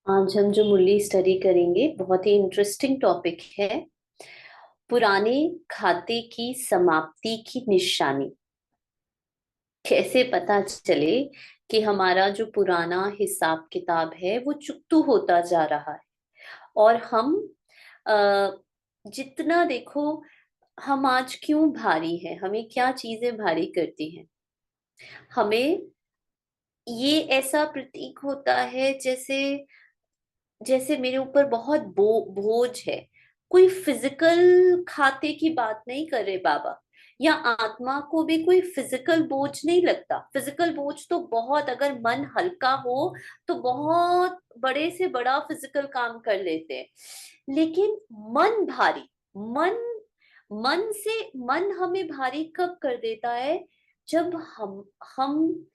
आज हम जो मुरली स्टडी करेंगे बहुत ही इंटरेस्टिंग टॉपिक है। पुराने खाते की समाप्ति की निशानी। कैसे पता चले कि हमारा जो पुराना हिसाब किताब है वो चुकतू होता जा रहा है। और हम अ, जितना देखो, हम आज क्यों भारी हैं, हमें क्या चीजें भारी करती हैं। हमें ये ऐसा प्रतीक होता है जैसे जैसे मेरे ऊपर बहुत बोझ है। कोई फिजिकल खाते की बात नहीं कर रहे बाबा, या आत्मा को भी कोई फिजिकल बोझ नहीं लगता। फिजिकल बोझ तो बहुत, अगर मन हल्का हो तो बहुत बड़े से बड़ा फिजिकल काम कर लेते हैं। लेकिन मन भारी, मन मन हमें भारी कब कर देता है? जब हम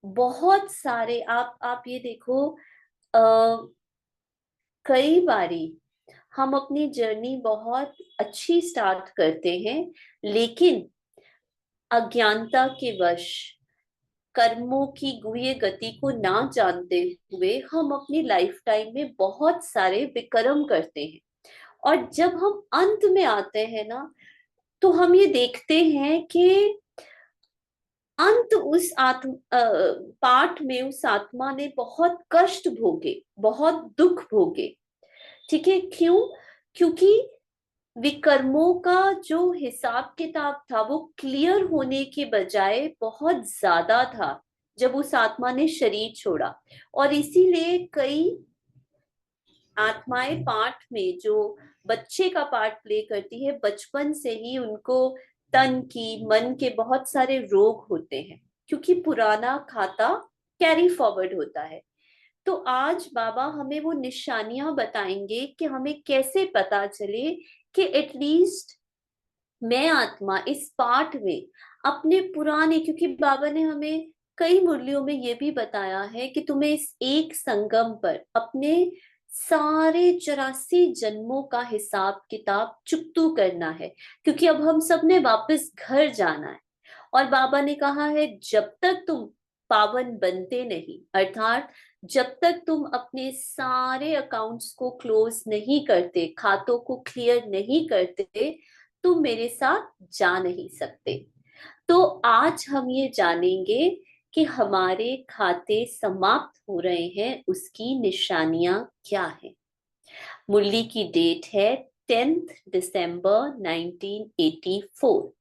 बहुत सारे, आप ये देखो, आ, कई बारी हम अपनी जर्नी बहुत अच्छी स्टार्ट करते हैं, लेकिन अज्ञानता के वश, कर्मों की गुह्य गति को ना जानते हुए हम अपनी लाइफ टाइम में बहुत सारे विकर्म करते हैं। और जब हम अंत में आते हैं ना, तो हम ये देखते हैं कि अंत उस पाठ में उस आत्मा ने बहुत कष्ट भोगे, बहुत दुख भोगे। ठीक है, क्यों? क्योंकि विकर्मों का जो हिसाब किताब था वो क्लियर होने के बजाय बहुत ज्यादा था जब उस आत्मा ने शरीर छोड़ा। और इसीलिए कई आत्माएं पाठ में जो बच्चे का पार्ट प्ले करती है, बचपन से ही उनको तन की, मन के बहुत सारे रोग होते हैं, क्योंकि पुराना खाता कैरी फॉरवर्ड होता है। तो आज बाबा हमें वो निशानियां बताएंगे कि हमें कैसे पता चले कि एटलीस्ट मैं आत्मा इस पाठ में अपने पुराने, क्योंकि बाबा ने हमें कई मुरलियों में ये भी बताया है कि तुम्हें इस एक संगम पर अपने सारे 84 जन्मों का हिसाब किताब चुकतू करना है, क्योंकि अब हम सब ने वापस घर जाना है। और बाबा ने कहा है, जब तक तुम पावन बनते नहीं, अर्थात जब तक तुम अपने सारे अकाउंट्स को क्लोज नहीं करते, खातों को क्लियर नहीं करते, तुम मेरे साथ जा नहीं सकते। तो आज हम ये जानेंगे कि हमारे खाते समाप्त हो रहे हैं, उसकी निशानियां क्या है। मुरली की डेट है 10 दिसंबर 1984।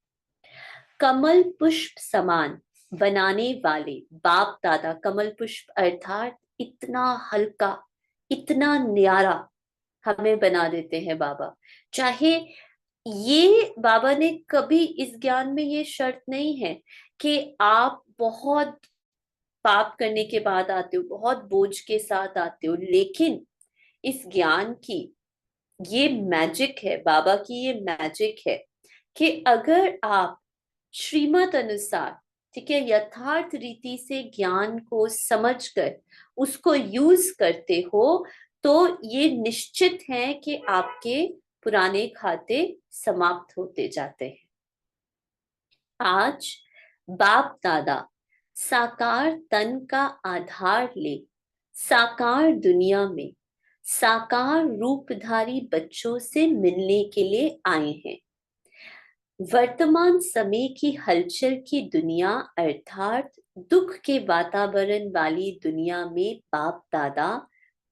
कमल पुष्प समान बनाने वाले बाप दादा, कमल पुष्प अर्थात इतना हल्का, इतना न्यारा हमें बना देते हैं बाबा। चाहे ये बाबा ने कभी इस ज्ञान में ये शर्त नहीं है कि आप बहुत पाप करने के बाद आते हो, बहुत बोझ के साथ आते हो, लेकिन इस ज्ञान की ये मैजिक है, बाबा की ये मैजिक है कि अगर आप श्रीमत अनुसार, ठीक है, यथार्थ रीति से ज्ञान को समझकर उसको यूज करते हो, तो ये निश्चित है कि आपके पुराने खाते समाप्त होते जाते हैं। आज बाप दादा साकार तन का आधार ले साकार दुनिया में साकार रूपधारी बच्चों से मिलने के लिए आए हैं। वर्तमान समय की हलचल की दुनिया अर्थात दुख के वातावरण वाली दुनिया में बाप दादा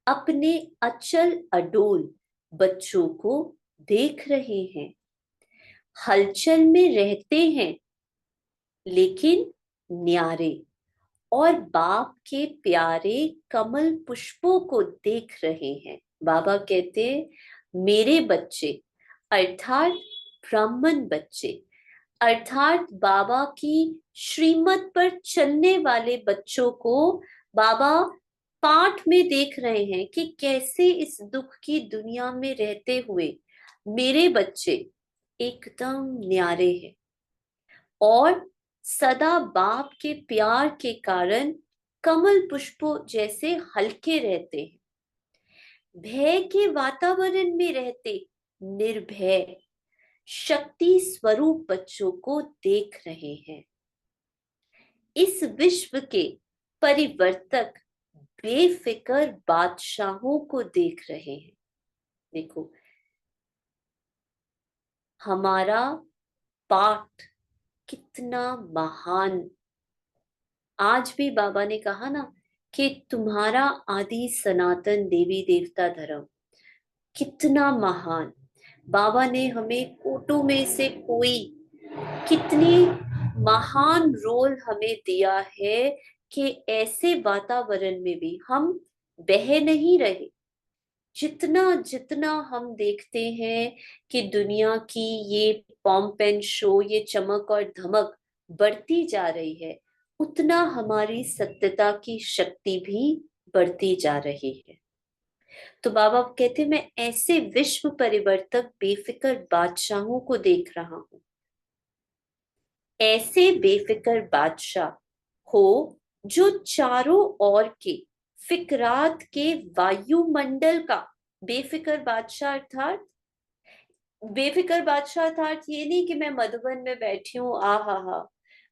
अपने अचल अडोल बच्चों को देख रहे हैं। हलचल में रहते हैं, लेकिन न्यारे और बाप के प्यारे कमल पुष्पों को देख रहे हैं। बाबा कहते हैं, मेरे बच्चे अर्थात ब्राह्मण बच्चे, अर्थात बाबा की श्रीमत पर चलने वाले बच्चों को बाबा पाठ में देख रहे हैं कि कैसे इस दुख की दुनिया में रहते हुए मेरे बच्चे एकदम न्यारे हैं, और सदा बाप के प्यार के कारण कमल पुष्पों जैसे हल्के रहते हैं। भय के वातावरण में रहते निर्भय शक्ति स्वरूप बच्चों को देख रहे हैं। इस विश्व के परिवर्तक बेफिक्र बादशाहों को देख रहे हैं। देखो, हमारा पाठ कितना महान। आज भी बाबा ने कहा ना कि तुम्हारा आदि सनातन देवी देवता धर्म कितना महान। बाबा ने हमें कोटों में से कोई कितनी महान रोल हमें दिया है कि ऐसे वातावरण में भी हम बह नहीं रहे। जितना जितना हम देखते हैं कि दुनिया की ये पॉम्प एंड शो, ये चमक और धमक बढ़ती जा रही है, उतना हमारी सत्यता की शक्ति भी बढ़ती जा रही है। तो बाबा कहते, मैं ऐसे विश्व परिवर्तक बेफिक्र बादशाहों को देख रहा हूं। ऐसे बेफिक्र बादशाह हो जो चारों ओर के फिकरात के वायुमंडल का, बेफिक्र बादशाह अर्थात, बेफिक्र बादशाह अर्थात ये नहीं कि मैं मधुबन में बैठी हूँ, आ हा हा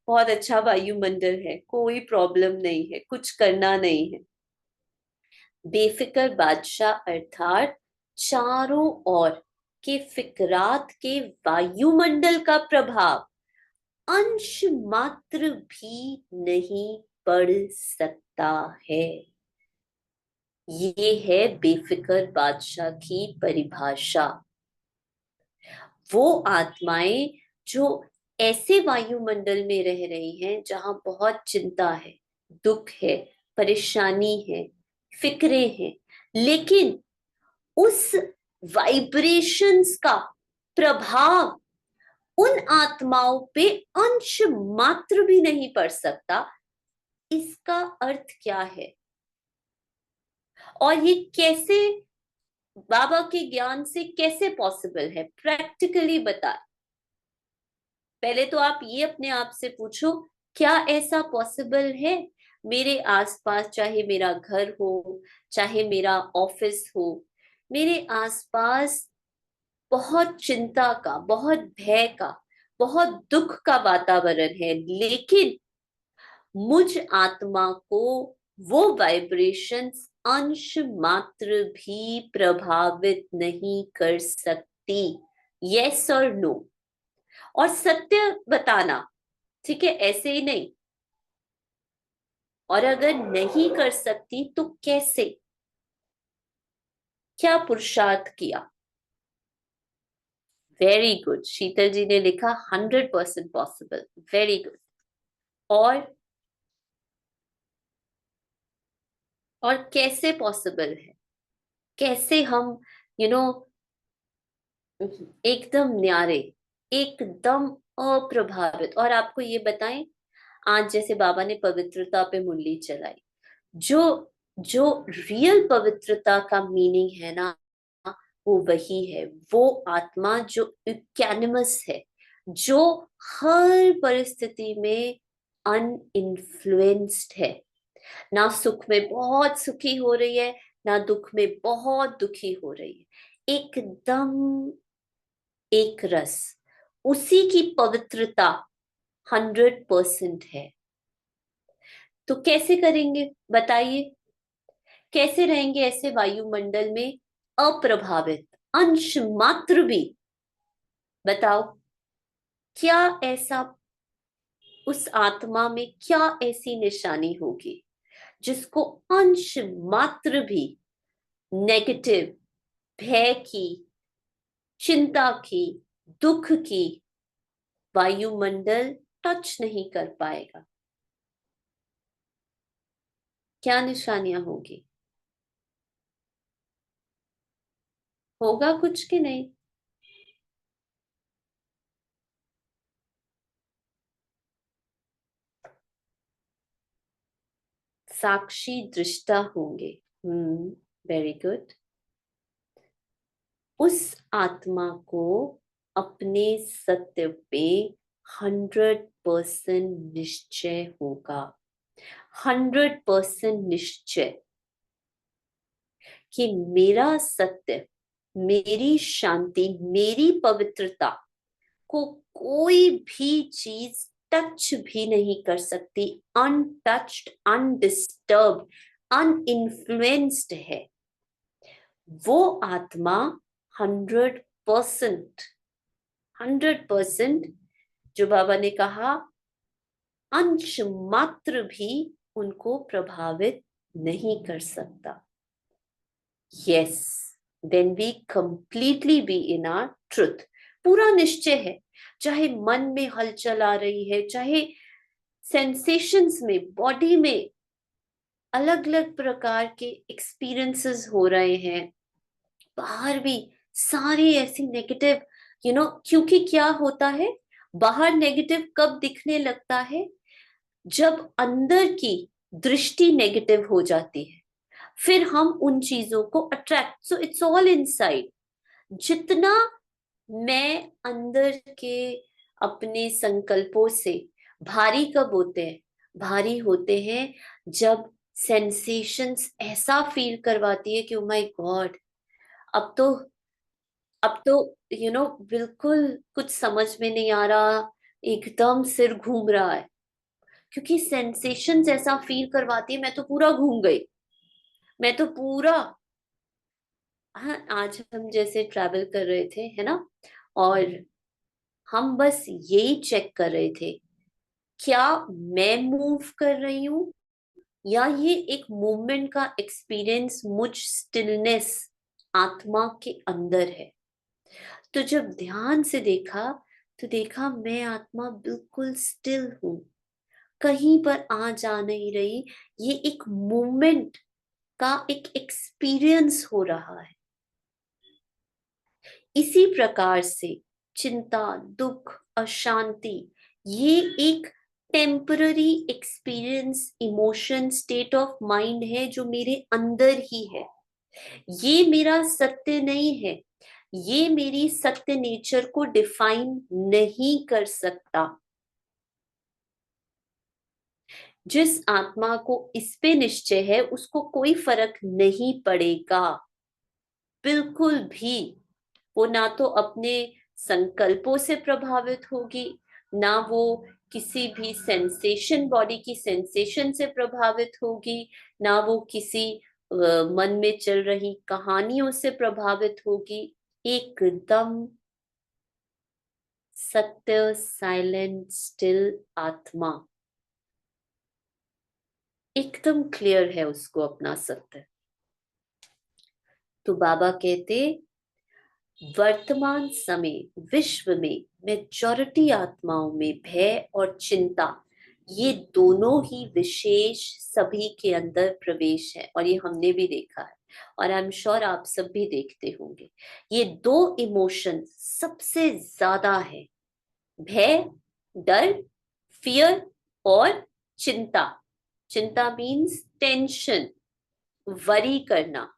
बहुत अच्छा वायुमंडल है, कोई प्रॉब्लम नहीं है, कुछ करना नहीं है। बेफिक्र बादशाह अर्थात चारों ओर के फिकरात के वायुमंडल का प्रभाव अंश मात्र भी नहीं पड़ सकता है। ये है बेफिक्र बादशाह की परिभाषा। वो आत्माएं जो ऐसे वायुमंडल में रह रही हैं जहां बहुत चिंता है, दुख है, परेशानी है, फिक्रे हैं, लेकिन उस वाइब्रेशंस का प्रभाव उन आत्माओं पे अंश मात्र भी नहीं पड़ सकता। इसका अर्थ क्या है और ये कैसे बाबा के ज्ञान से कैसे पॉसिबल है, प्रैक्टिकली बता। पहले तो आप ये अपने आप से पूछो, क्या ऐसा पॉसिबल है मेरे आसपास, चाहे मेरा घर हो, चाहे मेरा ऑफिस हो, मेरे आसपास बहुत चिंता का, बहुत भय का, बहुत दुख का वातावरण है, लेकिन मुझ आत्मा को वो वाइब्रेशंस अंश मात्र भी प्रभावित नहीं कर सकती। यस और नो, और सत्य बताना, ठीक है, ऐसे ही नहीं। और अगर नहीं कर सकती तो कैसे, क्या पुरुषार्थ किया। वेरी गुड, शीतल जी ने लिखा 100% पॉसिबल, वेरी गुड। और कैसे पॉसिबल है, कैसे हम यू नो एकदम न्यारे, एकदम अप्रभावित। और आपको ये बताएं, आज जैसे बाबा ने पवित्रता पे मुरली चलाई, जो जो रियल पवित्रता का मीनिंग है ना, वो वही है। वो आत्मा जो इक्यानिमस है, जो हर परिस्थिति में अनइन्फ्लुएंस्ड है, ना सुख में बहुत सुखी हो रही है, ना दुख में बहुत दुखी हो रही है, एकदम एक रस। उसी की पवित्रता 100% है। तो कैसे करेंगे बताइए, कैसे रहेंगे ऐसे वायुमंडल में अप्रभावित, अंश मात्र भी। बताओ, क्या ऐसा, उस आत्मा में क्या ऐसी निशानी होगी जिसको अंश मात्र भी नेगेटिव, भय की, चिंता की, दुख की वायुमंडल टच नहीं कर पाएगा। क्या निशानियां होगी, होगा कुछ कि नहीं। साक्षी दृष्टा होंगे। Very good. उस आत्मा को अपने सत्य पे 100% निश्चय होगा, 100% निश्चय कि मेरा सत्य, मेरी शांति, मेरी पवित्रता को कोई भी चीज टच भी नहीं कर सकती। अनटच्ड, अनडिस्टर्ब, अनइन्फ्लुएंस्ड है, वो आत्मा 100%, 100%, जो बाबा ने कहा, अंश मात्र भी उनको प्रभावित नहीं कर सकता। Yes, then we completely be in our truth. पूरा निश्चय है, चाहे मन में हलचल आ रही है, चाहे सेंसेशंस में, बॉडी में अलग अलग प्रकार के एक्सपीरियंसेस हो रहे हैं, बाहर भी सारे ऐसी नेगेटिव, क्योंकि क्या होता है, बाहर नेगेटिव कब दिखने लगता है, जब अंदर की दृष्टि नेगेटिव हो जाती है, फिर हम उन चीजों को attract, so it's all inside. जितना मैं अंदर के अपने संकल्पों से, भारी कब होते हैं, भारी होते हैं जब सेंसेशंस ऐसा फील करवाती है कि ओ माय गॉड, अब तो अब तो बिल्कुल कुछ समझ में नहीं आ रहा, एकदम सिर घूम रहा है, क्योंकि सेंसेशंस ऐसा फील करवाती है, मैं तो पूरा घूम गई, मैं तो पूरा। हाँ, आज हम जैसे ट्रैवल कर रहे थे, है ना, और हम बस यही चेक कर रहे थे, क्या मैं मूव कर रही हूँ, या ये एक मूवमेंट का एक्सपीरियंस मुझ स्टिलनेस आत्मा के अंदर है। तो जब ध्यान से देखा, तो देखा मैं आत्मा बिल्कुल स्टिल हूं, कहीं पर आ जा नहीं रही, ये एक मूवमेंट का एक एक्सपीरियंस हो रहा है। इसी प्रकार से चिंता, दुख, अशांति, ये एक temporary experience, emotion, state of mind है जो मेरे अंदर ही है, ये मेरा सत्य नहीं है, ये मेरी सत्य नेचर को डिफाइन नहीं कर सकता। जिस आत्मा को इस पे निश्चय है, उसको कोई फर्क नहीं पड़ेगा, बिल्कुल भी। वो ना तो अपने संकल्पों से प्रभावित होगी, ना वो किसी भी सेंसेशन, बॉडी की सेंसेशन से प्रभावित होगी, ना वो किसी मन में चल रही कहानियों से प्रभावित होगी। एकदम सत्य, साइलेंट, स्टिल आत्मा, एकदम क्लियर है उसको अपना सत्य। तो बाबा कहते, वर्तमान समय विश्व में मेजॉरिटी आत्माओं में भय और चिंता, ये दोनों ही विशेष सभी के अंदर प्रवेश है, और ये हमने भी देखा है, और आई एम श्योर आप सब भी देखते होंगे। ये दो इमोशन सबसे ज्यादा है, भय, डर, फियर, और चिंता। चिंता मीन्स टेंशन, वरी करना।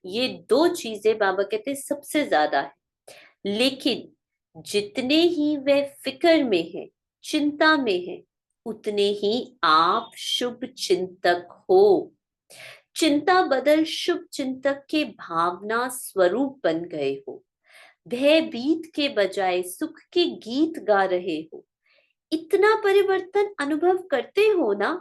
ये दो चीजें बाबा कहते हैं सबसे ज्यादा है। लेकिन जितने ही वे फिक्र में है, चिंता में है, उतने ही आप शुभ चिंतक हो। चिंता बदल शुभ चिंतक के भावना स्वरूप बन गए हो। भयभीत के बजाय सुख के गीत गा रहे हो। इतना परिवर्तन अनुभव करते हो ना।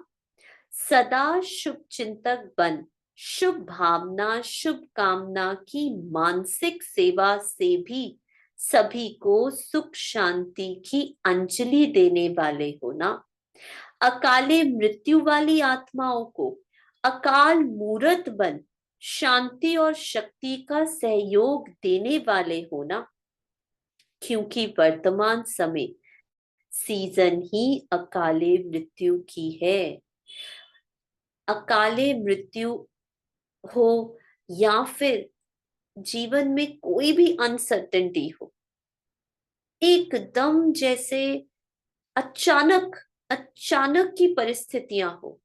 सदा शुभ चिंतक बन, शुभ भावना, शुभ कामना की मानसिक सेवा से भी सभी को सुख शांति की अंजलि देने वाले हो ना। अकाले मृत्यु वाली आत्माओं को अकाल मूरत बन शांति और शक्ति का सहयोग देने वाले हो ना। क्योंकि वर्तमान समय सीजन ही अकाले मृत्यु की है। अकाले मृत्यु हो, या फिर जीवन में कोई भी अनसर्टेनिटी हो, एकदम जैसे अचानक अचानक की परिस्थितियां हो,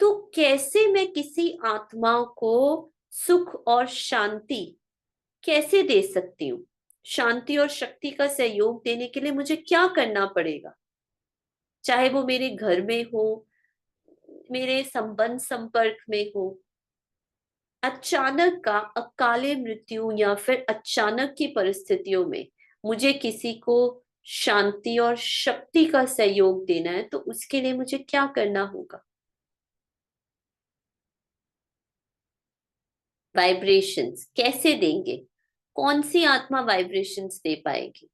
तो कैसे मैं किसी आत्मा को सुख और शांति कैसे दे सकती हूँ। शांति और शक्ति का सहयोग देने के लिए मुझे क्या करना पड़ेगा, चाहे वो मेरे घर में हो, मेरे संबंध संपर्क में हो। अचानक का अकाले मृत्यु या फिर अचानक की परिस्थितियों में मुझे किसी को शांति और शक्ति का सहयोग देना है, तो उसके लिए मुझे क्या करना होगा। वाइब्रेशंस कैसे देंगे? कौन सी आत्मा वाइब्रेशंस दे पाएगी?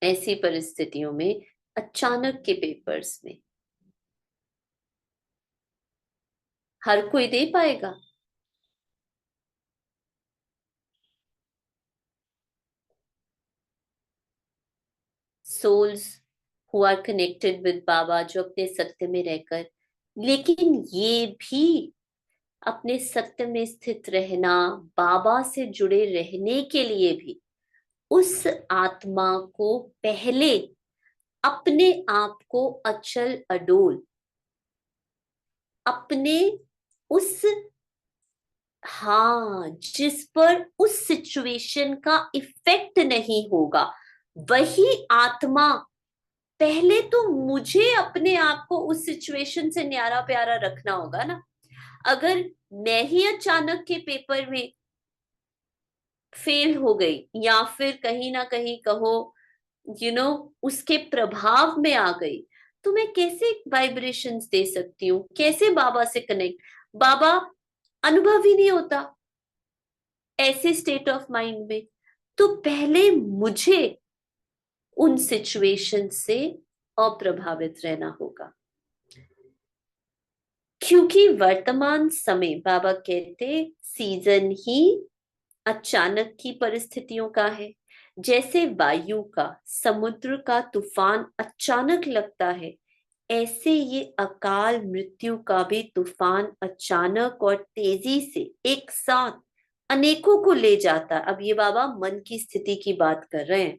ऐसी परिस्थितियों में, अचानक के पेपर्स में हर कोई दे पाएगा? souls who are connected with बाबा, जो अपने सत्य में रहकर, लेकिन ये भी अपने सत्य में स्थित रहना, बाबा से जुड़े रहने के लिए भी उस आत्मा को पहले अपने आप को अचल अडोल, अपने उस, हाँ, जिस पर उस सिचुएशन का इफेक्ट नहीं होगा, वही आत्मा, पहले तो मुझे अपने आप को उस सिचुएशन से न्यारा प्यारा रखना होगा ना। अगर मैं ही अचानक के पेपर में फेल हो गई, या फिर कहीं ना कहीं कहो उसके प्रभाव में आ गई, तो मैं कैसे वाइब्रेशंस दे सकती हूँ? कैसे बाबा से कनेक्ट? बाबा अनुभव ही नहीं होता ऐसे स्टेट ऑफ माइंड में। तो पहले मुझे उन सिचुएशन से अप्रभावित रहना होगा, क्योंकि वर्तमान समय, बाबा कहते, सीजन ही अचानक की परिस्थितियों का है। जैसे वायु का, समुद्र का तूफान अचानक लगता है, ऐसे ये अकाल मृत्यु का भी तूफान अचानक और तेजी से एक साथ अनेकों को ले जाता है। अब ये बाबा मन की स्थिति की बात कर रहे हैं।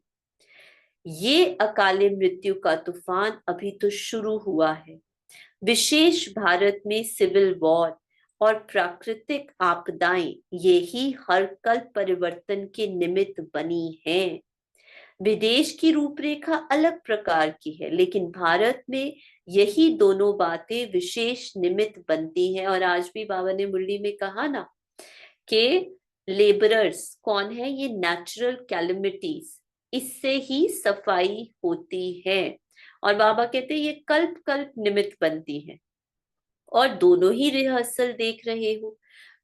ये अकाले मृत्यु का तूफान अभी तो शुरू हुआ है। विशेष भारत में सिविल वॉर और प्राकृतिक आपदाएं यही हर कल परिवर्तन के निमित्त बनी हैं। विदेश की रूपरेखा अलग प्रकार की है, लेकिन भारत में यही दोनों बातें विशेष निमित्त बनती हैं। और आज भी बाबा ने मुरली में कहा ना कि लेबरर्स कौन है? ये नेचुरल कैलमिटीज, इससे ही सफाई होती है। और बाबा कहते हैं ये कल्प कल्प निमित्त बनती है। और दोनों ही रिहर्सल देख रहे हो,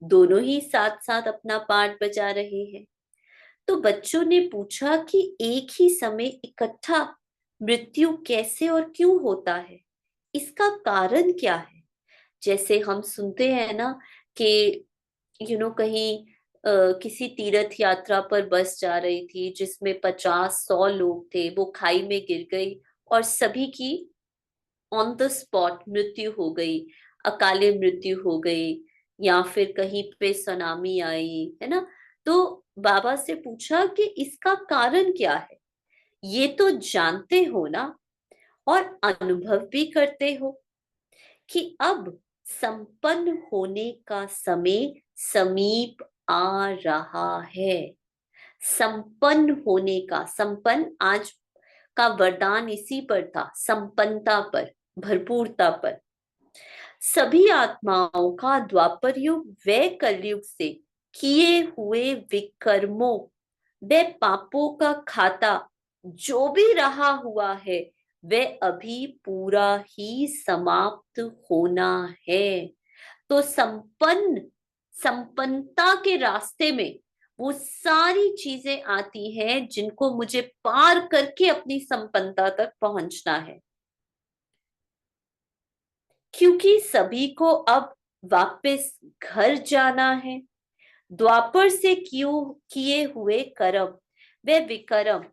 दोनों ही साथ साथ अपना पार्ट बजा रहे हैं। तो बच्चों ने पूछा कि एक ही समय इकट्ठा मृत्यु कैसे और क्यों होता है, इसका कारण क्या है? जैसे हम सुनते हैं ना कि कहीं किसी तीर्थ यात्रा पर बस जा रही थी जिसमें 50-100 लोग थे, वो खाई में गिर गई और सभी की ऑन द स्पॉट मृत्यु हो गई, अकाले मृत्यु हो गई, या फिर कहीं पे सुनामी आई, है ना। तो बाबा से पूछा कि इसका कारण क्या है? ये तो जानते हो ना, और अनुभव भी करते हो कि अब संपन्न होने का समय समीप आ रहा है। संपन्न होने का, संपन्न आज का वरदान इसी पर था, संपन्नता पर, भरपूरता पर। सभी आत्माओं का द्वापर युग व कलयुग से किए हुए विकर्मों व पापों का खाता जो भी रहा हुआ है, वह अभी पूरा ही समाप्त होना है। तो संपन्नता के रास्ते में वो सारी चीजें आती हैं जिनको मुझे पार करके अपनी संपन्नता तक पहुंचना है, क्योंकि सभी को अब वापस घर जाना है। द्वापर से क्यों किए हुए कर्म व विकर्म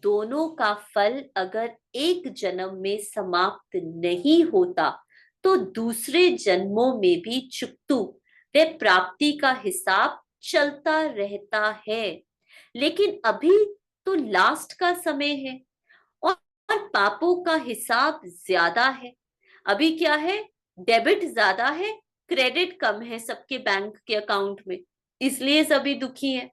दोनों का फल अगर एक जन्म में समाप्त नहीं होता, तो दूसरे जन्मों में भी चुकतू व प्राप्ति का हिसाब चलता रहता है। लेकिन अभी तो लास्ट का समय है, और पापों का हिसाब ज्यादा है। अभी क्या है? डेबिट ज्यादा है, क्रेडिट कम है सबके बैंक के अकाउंट में, इसलिए सभी दुखी हैं।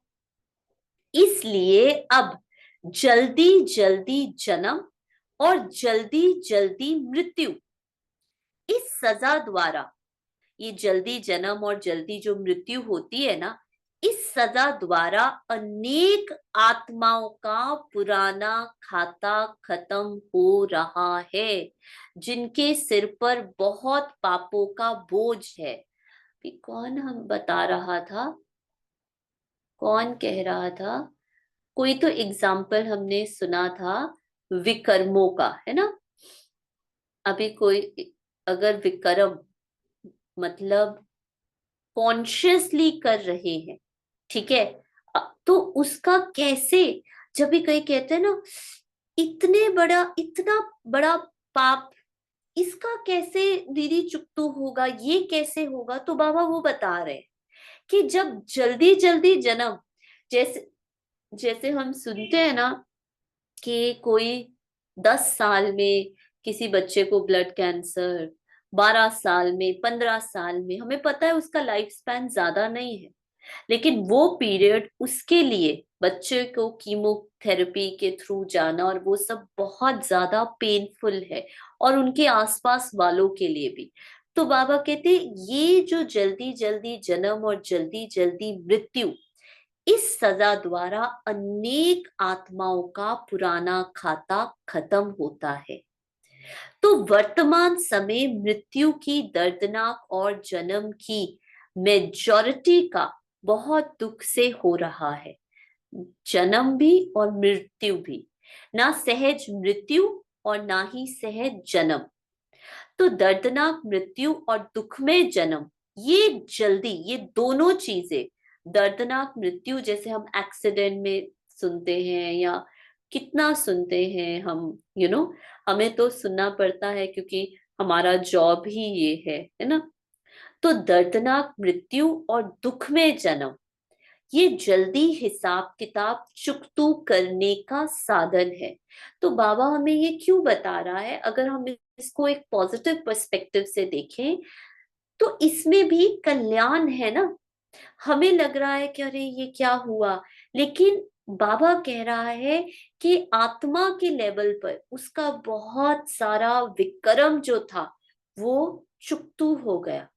इसलिए अब जल्दी जल्दी जन्म और जल्दी जल्दी मृत्यु, इस सजा द्वारा, ये जल्दी जन्म और जल्दी जो मृत्यु होती है ना, इस सजा द्वारा अनेक आत्माओं का पुराना खाता खत्म हो रहा है, जिनके सिर पर बहुत पापों का बोझ है। कौन हम बता रहा था, कौन कह रहा था? कोई तो एग्जाम्पल हमने सुना था विकर्मों का, है ना? अभी कोई अगर विकर्म मतलब कॉन्शियसली कर रहे हैं, ठीक है, तो उसका कैसे, जब भी कहीं कहते हैं ना इतना बड़ा पाप, इसका कैसे दीदी चुकतू होगा, ये कैसे होगा? तो बाबा वो बता रहे हैं कि जब जल्दी जल्दी जन्म, जैसे जैसे हम सुनते हैं ना कि कोई 10 साल में किसी बच्चे को ब्लड कैंसर, 12 साल में, 15 साल में, हमें पता है उसका लाइफ स्पैन ज्यादा नहीं है, लेकिन वो पीरियड उसके लिए बच्चे को कीमोथेरेपी के थ्रू जाना और वो सब बहुत ज्यादा पेनफुल है, और उनके आसपास वालों के लिए भी। तो बाबा कहते ये जो जल्दी जल्दी जन्म और जल्दी जल्दी मृत्यु, इस सजा द्वारा अनेक आत्माओं का पुराना खाता खत्म होता है। तो वर्तमान समय मृत्यु की दर्दनाक और जन्म की मेजॉरिटी का बहुत दुख से हो रहा है, जन्म भी और मृत्यु भी, ना सहज मृत्यु और ना ही सहज जन्म। तो दर्दनाक मृत्यु और दुखमय जन्म, ये जल्दी, ये दोनों चीजें, दर्दनाक मृत्यु जैसे हम एक्सीडेंट में सुनते हैं या कितना सुनते हैं हम, हमें तो सुनना पड़ता है क्योंकि हमारा जॉब ही ये है ना? तो दर्दनाक मृत्यु और दुखमय जन्म, ये जल्दी हिसाब किताब चुकतू करने का साधन है। तो बाबा हमें ये क्यों बता रहा है? अगर हम इसको एक पॉजिटिव पर्सपेक्टिव से देखें तो इसमें भी कल्याण है ना। हमें लग रहा है कि अरे ये क्या हुआ, लेकिन बाबा कह रहा है कि आत्मा के लेवल पर उसका बहुत सारा विक्रम जो था वो चुकतू हो गया।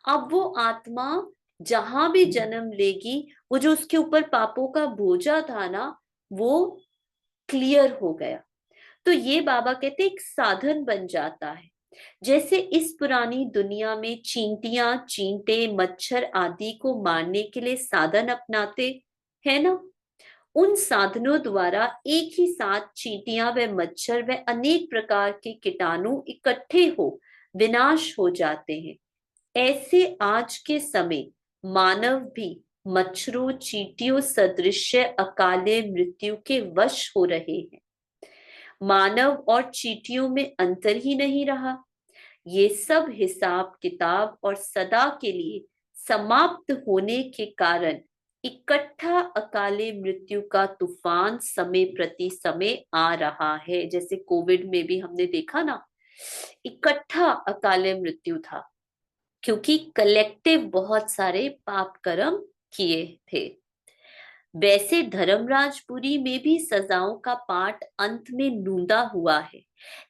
अब वो आत्मा जहां भी जन्म लेगी, वो जो उसके ऊपर पापों का बोझा था ना, वो क्लियर हो गया। तो ये बाबा कहते एक साधन बन जाता है। जैसे इस पुरानी दुनिया में चींटियां, चींटे, मच्छर आदि को मारने के लिए साधन अपनाते है ना, उन साधनों द्वारा एक ही साथ चींटियां व मच्छर व अनेक प्रकार के कीटाणु इकट्ठे हो विनाश हो जाते हैं। ऐसे आज के समय मानव भी मच्छरों, चींटियों सदृश अकाले मृत्यु के वश हो रहे हैं। मानव और चींटियों में अंतर ही नहीं रहा। ये सब हिसाब किताब और सदा के लिए समाप्त होने के कारण इकट्ठा अकाले मृत्यु का तूफान समय प्रति समय आ रहा है। जैसे कोविड में भी हमने देखा ना, इकट्ठा अकाले मृत्यु था, क्योंकि कलेक्टिव बहुत सारे पाप कर्म किए थे। वैसे धर्मराजपुरी में भी सजाओं का पाठ अंत में नूंदा हुआ है,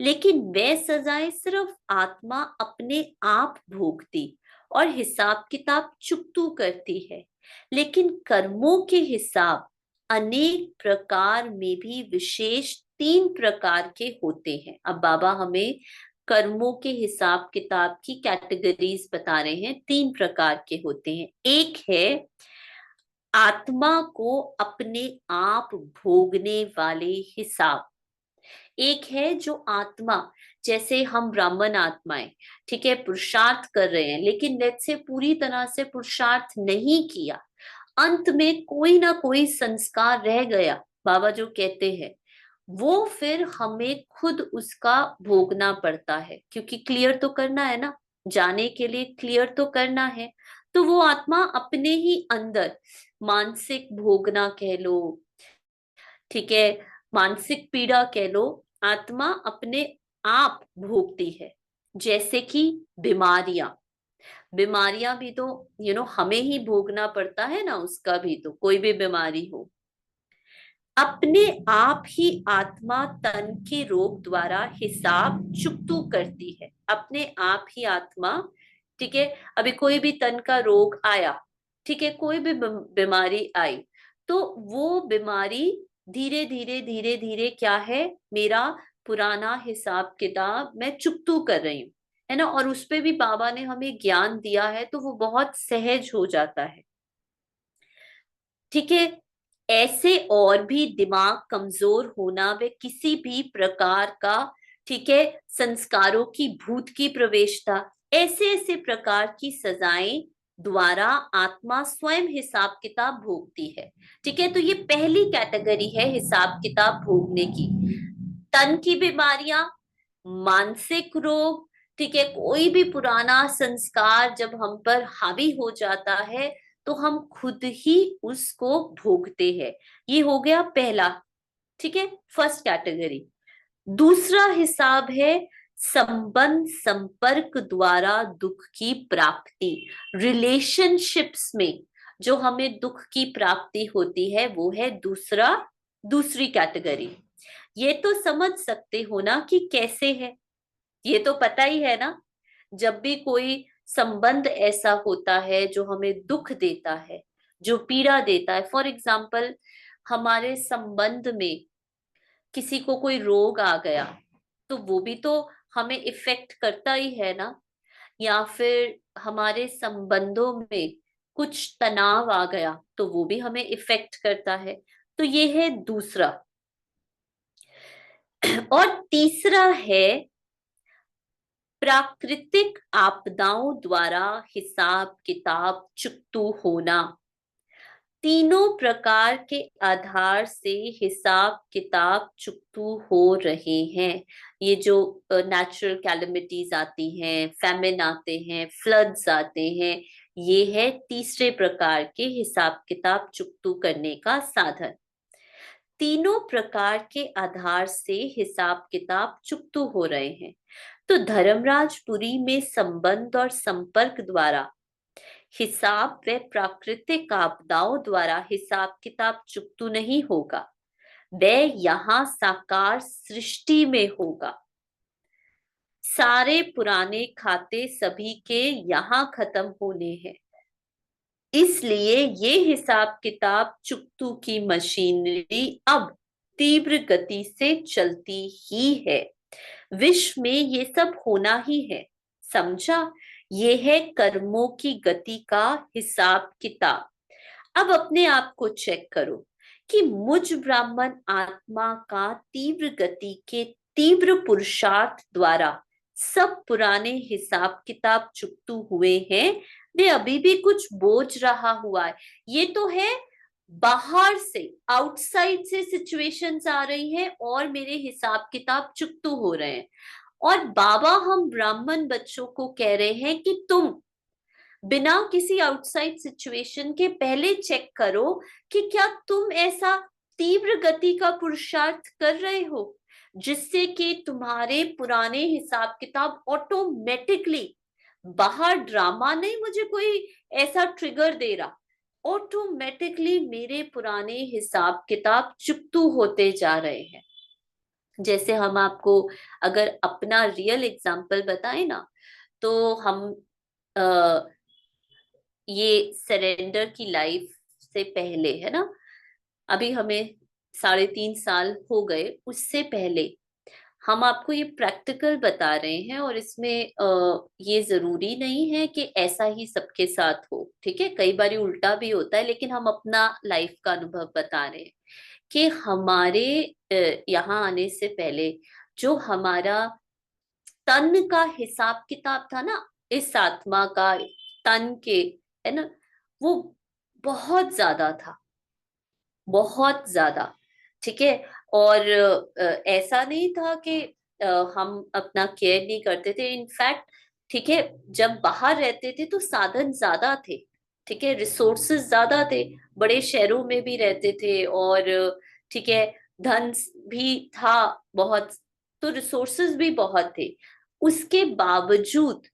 लेकिन वे सजाएं सिर्फ आत्मा अपने आप भोगती और हिसाब किताब चुकतू करती है। लेकिन कर्मों के हिसाब अनेक प्रकार में भी विशेष 3 प्रकार के होते हैं। अब बाबा हमें कर्मों के हिसाब किताब की कैटेगरीज बता रहे हैं, 3 प्रकार के होते हैं। एक है आत्मा को अपने आप भोगने वाले हिसाब। एक है जो आत्मा, जैसे हम ब्राह्मण आत्माएं, ठीक है, पुरुषार्थ कर रहे हैं, लेकिन लेट्स से पूरी तरह से पुरुषार्थ नहीं किया, अंत में कोई ना कोई संस्कार रह गया, बाबा जो कहते हैं वो फिर हमें खुद उसका भोगना पड़ता है, क्योंकि क्लियर तो करना है ना, जाने के लिए क्लियर तो करना है। तो वो आत्मा अपने ही अंदर मानसिक भोगना कह लो, ठीक है, मानसिक पीड़ा कह लो, आत्मा अपने आप भोगती है। जैसे कि बीमारियां, बीमारियां भी तो हमें ही भोगना पड़ता है ना, उसका भी तो कोई भी बीमारी हो, अपने आप ही आत्मा तन के रोग द्वारा हिसाब चुकतू करती है। अपने आप ही आत्मा, ठीक है, अभी कोई भी तन का रोग आया, ठीक है, कोई भी बीमारी आई तो वो बीमारी धीरे धीरे धीरे धीरे क्या है, मेरा पुराना हिसाब किताब मैं चुकतू कर रही हूँ, है ना। और उस पे भी बाबा ने हमें ज्ञान दिया है तो वो बहुत सहज हो जाता है। ठीक है, ऐसे और भी दिमाग कमजोर होना व किसी भी प्रकार का, ठीक है, संस्कारों की भूत की प्रवेशता, ऐसे ऐसे प्रकार की सजाएं द्वारा आत्मा स्वयं हिसाब किताब भोगती है। ठीक है, तो ये पहली कैटेगरी है हिसाब किताब भोगने की। तन की बीमारियां, मानसिक रोग, ठीक है, कोई भी पुराना संस्कार जब हम पर हावी हो जाता है तो हम खुद ही उसको भोगते हैं। ये हो गया पहला, ठीक है, फर्स्ट कैटेगरी। दूसरा हिसाब है संबंध संपर्क द्वारा दुख की प्राप्ति। रिलेशनशिप्स में जो हमें दुख की प्राप्ति होती है वो है दूसरी कैटेगरी। ये तो समझ सकते हो ना कि कैसे है, ये तो पता ही है ना। जब भी कोई संबंध ऐसा होता है जो हमें दुख देता है, जो पीड़ा देता है, फॉर एग्जाम्पल हमारे संबंध में किसी को कोई रोग आ गया तो वो भी तो हमें इफेक्ट करता ही है ना। या फिर हमारे संबंधों में कुछ तनाव आ गया तो वो भी हमें इफेक्ट करता है। तो ये है दूसरा। और तीसरा है प्राकृतिक आपदाओं द्वारा हिसाब किताब चुकतू होना। तीनों प्रकार के आधार से हिसाब किताब चुकतू हो रहे हैं। ये जो नेचुरल कैलेमिटीज आती हैं, फैमिन आते हैं, फ्लड्स आते हैं, ये है तीसरे प्रकार के हिसाब किताब चुकतू करने का साधन। तीनों प्रकार के आधार से हिसाब किताब चुकतू हो रहे हैं। तो धर्मराजपुरी में संबंध और संपर्क द्वारा हिसाब व प्राकृतिक आपदाओं द्वारा हिसाब किताब चुकतू नहीं होगा, वह यहाँ साकार सृष्टि में होगा। सारे पुराने खाते सभी के यहाँ खत्म होने हैं, इसलिए ये हिसाब किताब चुकतू की मशीनरी अब तीव्र गति से चलती ही है। विश्व में ये सब होना ही है, समझा। ये है कर्मों की गति का हिसाब किताब। अब अपने आप को चेक करो कि मुझ ब्राह्मण आत्मा का तीव्र गति के तीव्र पुरुषार्थ द्वारा सब पुराने हिसाब किताब चुकतू हुए हैं, वे अभी भी कुछ बोझ रहा हुआ है। ये तो है बाहर से, आउटसाइड से सिचुएशंस आ रही हैं और मेरे हिसाब किताब चुकतू हो रहे हैं। और बाबा हम ब्राह्मण बच्चों को कह रहे हैं कि तुम बिना किसी आउटसाइड सिचुएशन के पहले चेक करो कि क्या तुम ऐसा तीव्र गति का पुरुषार्थ कर रहे हो जिससे कि तुम्हारे पुराने हिसाब किताब ऑटोमेटिकली, बाहर ड्रामा नहीं, मुझे कोई ऐसा ट्रिगर दे रहा, ऑटोमेटिकली मेरे पुराने हिसाब किताब चुकतू होते जा रहे हैं। जैसे हम आपको अगर अपना रियल एग्जाम्पल बताएं ना, तो हम ये सरेंडर की लाइफ से पहले, है ना, अभी हमें 3.5 साल हो गए, उससे पहले हम आपको ये प्रैक्टिकल बता रहे हैं। और इसमें ये जरूरी नहीं है कि ऐसा ही सबके साथ हो, ठीक है, कई बार उल्टा भी होता है, लेकिन हम अपना लाइफ का अनुभव बता रहे हैं कि हमारे यहाँ आने से पहले जो हमारा तन का हिसाब किताब था ना, इस आत्मा का तन के, है ना, वो बहुत ज्यादा था, बहुत ज्यादा। ठीक है, और ऐसा नहीं था कि हम अपना केयर नहीं करते थे, इनफैक्ट, ठीक है, जब बाहर रहते थे तो साधन ज्यादा थे, ठीक है, रिसोर्सेज ज्यादा थे, बड़े शहरों में भी रहते थे, और ठीक है, धन भी था बहुत, तो रिसोर्सेज भी बहुत थे। उसके बावजूद,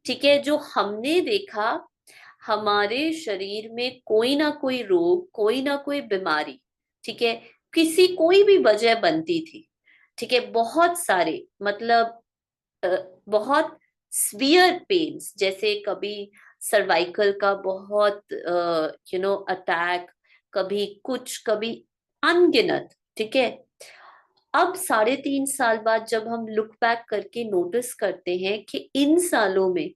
ठीक है, जो हमने देखा, हमारे शरीर में कोई ना कोई रोग, कोई ना कोई बीमारी, ठीक है, किसी कोई भी वजह बनती थी, ठीक है, बहुत सारे, मतलब बहुत स्वियर पेन्स, जैसे कभी सर्वाइकल का बहुत अटैक, कभी कुछ, कभी अनगिनत। ठीक है। अब 3.5 साल बाद जब हम लुक बैक करके नोटिस करते हैं कि इन सालों में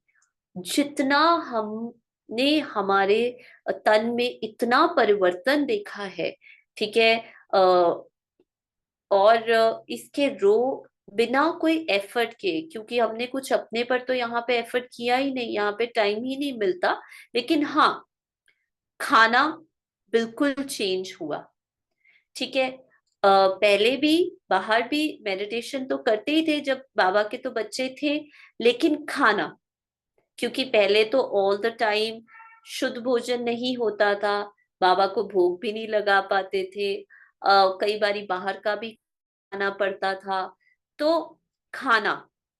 जितना हमने हमारे तन में इतना परिवर्तन देखा है। ठीक है। और इसके बिना कोई एफर्ट के, क्योंकि हमने कुछ अपने पर तो यहाँ पे एफर्ट किया ही नहीं, यहाँ पे टाइम ही नहीं मिलता। लेकिन हाँ, खाना बिल्कुल चेंज हुआ। ठीक है। पहले भी बाहर भी मेडिटेशन तो करते ही थे जब बाबा के तो बच्चे थे, लेकिन खाना, क्योंकि पहले तो ऑल द टाइम शुद्ध भोजन नहीं होता था, बाबा को भोग भी नहीं लगा पाते थे, कई बारी बाहर का भी खाना पड़ता था। तो खाना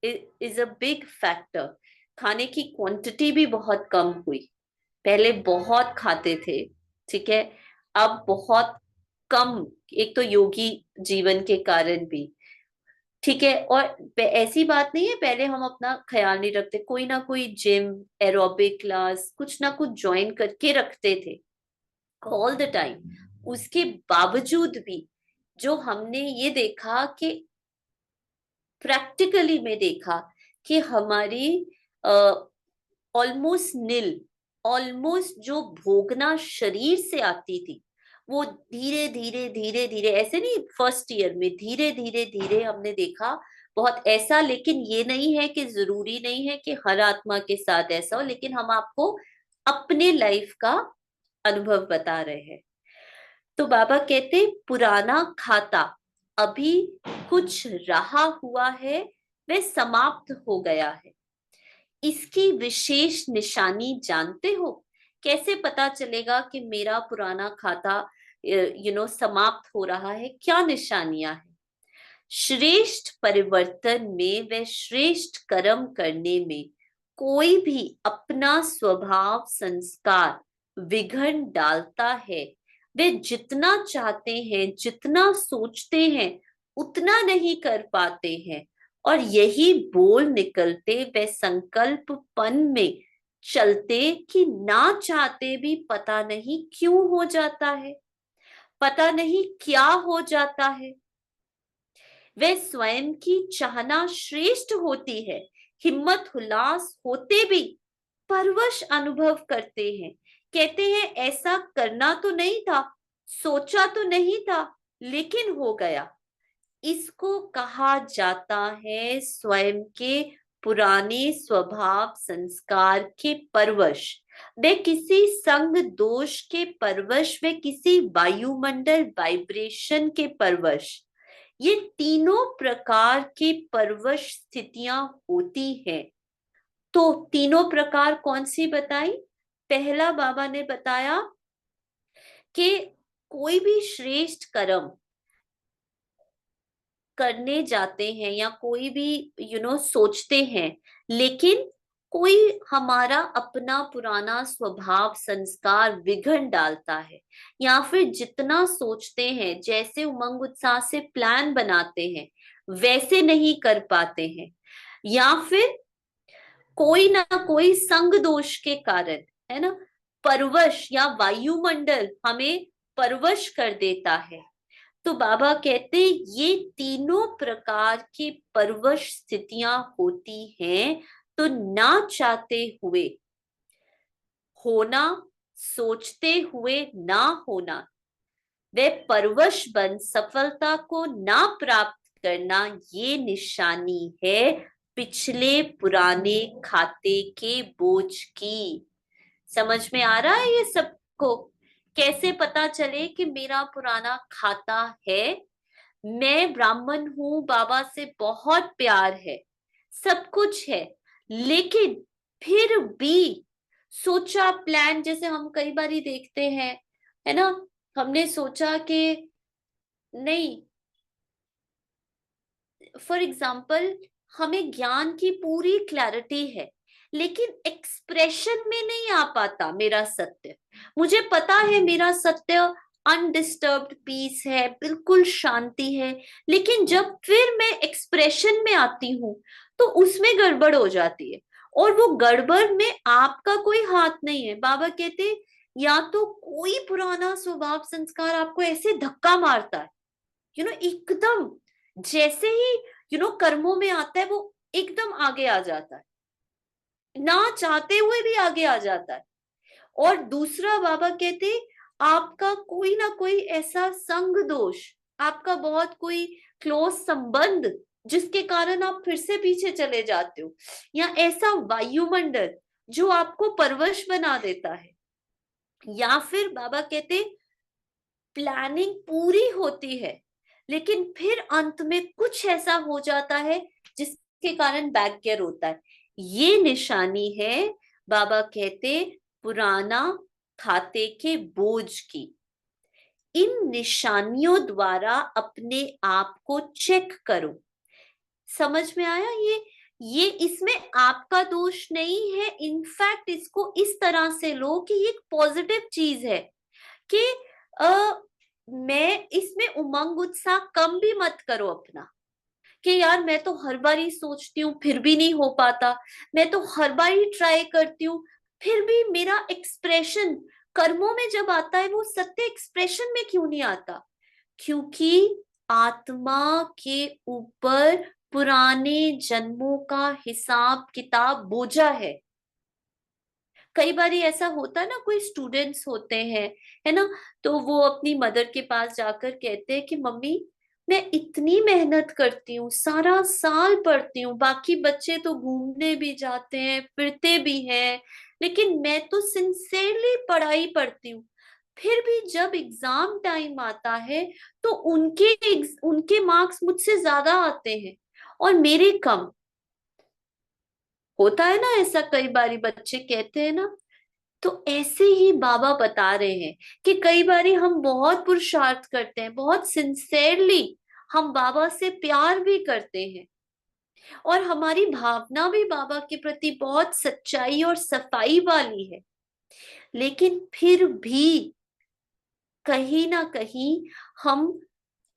इज अ बिग फैक्टर। खाने की क्वांटिटी भी बहुत कम हुई। पहले बहुत खाते थे। ठीक है। अब बहुत कम। एक तो योगी जीवन के कारण भी। ठीक है। और ऐसी बात नहीं है पहले हम अपना ख्याल नहीं रखते, कोई ना कोई जिम, एरोबिक क्लास, कुछ ना कुछ ज्वाइन करके रखते थे ऑल द टाइम। उसके बावजूद भी जो हमने ये देखा कि प्रैक्टिकली में देखा कि हमारी ऑलमोस्ट नील, ऑलमोस्ट जो भोगना शरीर से आती थी, वो धीरे धीरे धीरे धीरे, ऐसे नहीं फर्स्ट ईयर में, धीरे धीरे धीरे हमने देखा बहुत ऐसा। लेकिन ये नहीं है कि जरूरी नहीं है कि हर आत्मा के साथ ऐसा हो, लेकिन हम आपको अपने लाइफ का अनुभव बता रहे हैं। तो बाबा कहते पुराना खाता अभी कुछ रहा हुआ है, वह समाप्त हो गया है। इसकी विशेष निशानी जानते हो? कैसे पता चलेगा कि मेरा पुराना खाता समाप्त हो रहा है? क्या निशानियां हैं? श्रेष्ठ परिवर्तन में व श्रेष्ठ कर्म करने में कोई भी अपना स्वभाव संस्कार विघन डालता है, वे जितना चाहते हैं, जितना सोचते हैं, उतना नहीं कर पाते हैं। और यही बोल निकलते वे संकल्पपन में चलते कि ना चाहते भी पता नहीं क्यों हो जाता है, पता नहीं क्या हो जाता है। वे स्वयं की चाहना श्रेष्ठ होती है, हिम्मत उल्लास होते भी परवश अनुभव करते हैं। कहते हैं ऐसा करना तो नहीं था, सोचा तो नहीं था, लेकिन हो गया। इसको कहा जाता है स्वयं के पुराने स्वभाव संस्कार के परवश। वे किसी संग दोष के परवश, वे किसी वायुमंडल वाइब्रेशन के परवश। ये तीनों प्रकार के परवश स्थितियां होती हैं। तो तीनों प्रकार कौन सी बताई? पहला बाबा ने बताया कि कोई भी श्रेष्ठ कर्म करने जाते हैं या कोई भी सोचते हैं, लेकिन कोई हमारा अपना पुराना स्वभाव संस्कार विघन डालता है, या फिर जितना सोचते हैं, जैसे उमंग उत्साह से प्लान बनाते हैं, वैसे नहीं कर पाते हैं, या फिर कोई ना कोई संग दोष के कारण, है ना, परवश या वायुमंडल हमें परवश कर देता है। तो बाबा कहते ये तीनों प्रकार की परवश स्थितियां होती हैं। तो ना चाहते हुए होना, सोचते हुए ना होना, वे परवश बन सफलता को ना प्राप्त करना, ये निशानी है पिछले पुराने खाते के बोझ की। समझ में आ रहा है ये सबको? कैसे पता चले कि मेरा पुराना खाता है? मैं ब्राह्मण हूं, बाबा से बहुत प्यार है, सब कुछ है, लेकिन फिर भी सोचा प्लान, जैसे हम कई बार देखते हैं, है ना, हमने सोचा कि नहीं, फॉर एग्जाम्पल हमें ज्ञान की पूरी क्लैरिटी है, लेकिन एक्सप्रेशन में नहीं आ पाता मेरा सत्य। मुझे पता है मेरा सत्य अनडिस्टर्ब्ड पीस है, बिल्कुल शांति है, लेकिन जब फिर मैं एक्सप्रेशन में आती हूँ तो उसमें गड़बड़ हो जाती है। और वो गड़बड़ में आपका कोई हाथ नहीं है। बाबा कहते या तो कोई पुराना स्वभाव संस्कार आपको ऐसे धक्का मारता है, एकदम जैसे ही कर्मों में आता है, वो एकदम आगे आ जाता है, ना चाहते हुए भी आगे आ जाता है। और दूसरा बाबा कहते आपका कोई ना कोई ऐसा संग दोष, आपका बहुत कोई क्लोज संबंध जिसके कारण आप फिर से पीछे चले जाते हो, या ऐसा वायुमंडल जो आपको परवश बना देता है, या फिर बाबा कहते प्लानिंग पूरी होती है लेकिन फिर अंत में कुछ ऐसा हो जाता है जिसके कारण बैक गियर होता है। ये निशानी है, बाबा कहते, पुराना खाते के बोझ की। इन निशानियों द्वारा अपने आप को चेक करो। समझ में आया? ये इसमें आपका दोष नहीं है। इनफैक्ट इसको इस तरह से लो कि ये एक पॉजिटिव चीज है कि मैं इसमें उमंग उत्साह कम भी मत करो अपना, कि यार मैं तो हर बार ही सोचती हूँ फिर भी नहीं हो पाता, मैं तो हर बार ही ट्राई करती हूँ फिर भी मेरा एक्सप्रेशन कर्मों में जब आता है वो सत्य एक्सप्रेशन में क्यों नहीं आता? क्योंकि आत्मा के ऊपर पुराने जन्मों का हिसाब किताब बोझा है। कई बार ऐसा होता है ना, कोई स्टूडेंट्स होते हैं, है ना, तो वो अपनी मदर के पास जाकर कहते हैं कि मम्मी मैं इतनी मेहनत करती हूँ, सारा साल पढ़ती हूँ, बाकी बच्चे तो घूमने भी जाते हैं फिरते भी हैं, लेकिन मैं तो सिंसियरली पढ़ाई पढ़ती हूँ, फिर भी जब एग्जाम टाइम आता है तो उनके मार्क्स मुझसे ज्यादा आते हैं और मेरे कम। होता है ना ऐसा, कई बारी बच्चे कहते हैं ना। तो ऐसे ही बाबा बता रहे हैं कि कई बारी हम बहुत पुरुषार्थ करते हैं, बहुत सिंसेरली हम बाबा से प्यार भी करते हैं और हमारी भावना भी बाबा के प्रति बहुत सच्चाई और सफाई वाली है, लेकिन फिर भी कहीं ना कहीं हम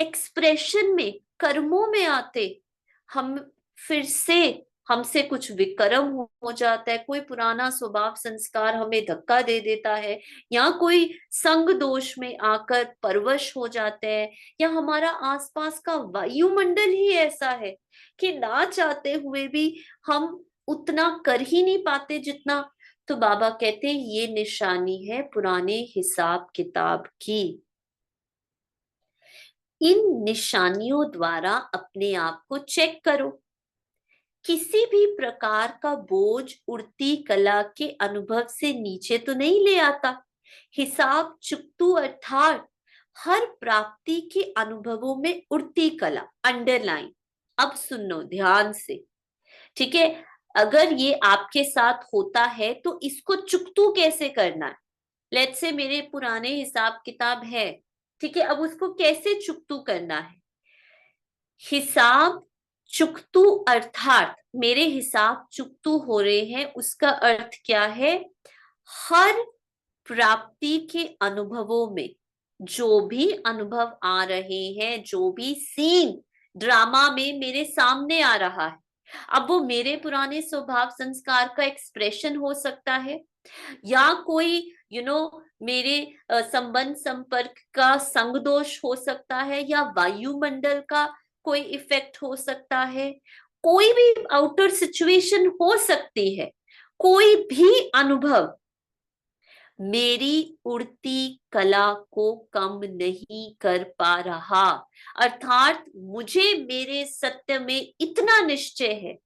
एक्सप्रेशन में, कर्मों में आते हम फिर से हमसे कुछ विकर्म हो जाता है, कोई पुराना स्वभाव संस्कार हमें धक्का दे देता है, या कोई संग दोष में आकर परवश हो जाते हैं, या हमारा आसपास का वायुमंडल ही ऐसा है कि ना चाहते हुए भी हम उतना कर ही नहीं पाते जितना। तो बाबा कहते हैं ये निशानी है पुराने हिसाब किताब की। इन निशानियों द्वारा अपने आप को चेक करो। किसी भी प्रकार का बोझ उड़ती कला के अनुभव से नीचे तो नहीं ले आता। हिसाब चुकतू अर्थात हर प्राप्ति के अनुभवों में उड़ती कला अंडरलाइन। अब सुनो ध्यान से, ठीक है? अगर ये आपके साथ होता है तो इसको चुकतू कैसे करना है? लेट्स से मेरे पुराने हिसाब किताब है, ठीक है, अब उसको कैसे चुकतू करना है? हिसाब चुकतू अर्थात मेरे हिसाब चुकतू हो रहे हैं, उसका अर्थ क्या है? हर प्राप्ति के अनुभवों में जो भी अनुभव आ रहे हैं, जो भी सीन ड्रामा में मेरे सामने आ रहा है, अब वो मेरे पुराने स्वभाव संस्कार का एक्सप्रेशन हो सकता है, या कोई मेरे संबंध संपर्क का संग दोष हो सकता है, या वायुमंडल का कोई इफेक्ट हो सकता है, कोई भी आउटर सिचुएशन हो सकती है। कोई भी अनुभव मेरी उड़ती कला को कम नहीं कर पा रहा, अर्थात मुझे मेरे सत्य में इतना निश्चय है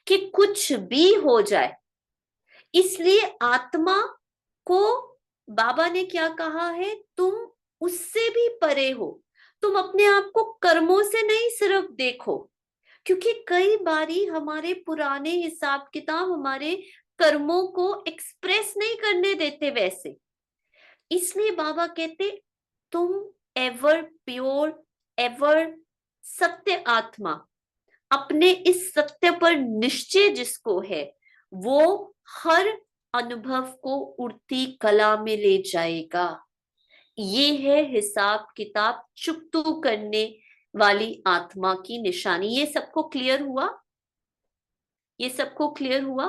कि कुछ भी हो जाए। इसलिए आत्मा को बाबा ने क्या कहा है? तुम उससे भी परे हो, तुम अपने आप को कर्मों से नहीं सिर्फ देखो, क्योंकि कई बारी हमारे पुराने हिसाब किताब हमारे कर्मों को एक्सप्रेस नहीं करने देते वैसे। इसलिए बाबा कहते तुम एवर प्योर, एवर सत्य आत्मा, अपने इस सत्य पर निश्चय जिसको है वो हर अनुभव को उड़ती कला में ले जाएगा। ये है हिसाब किताब चुकतू करने वाली आत्मा की निशानी। ये सबको क्लियर हुआ? ये सबको क्लियर हुआ?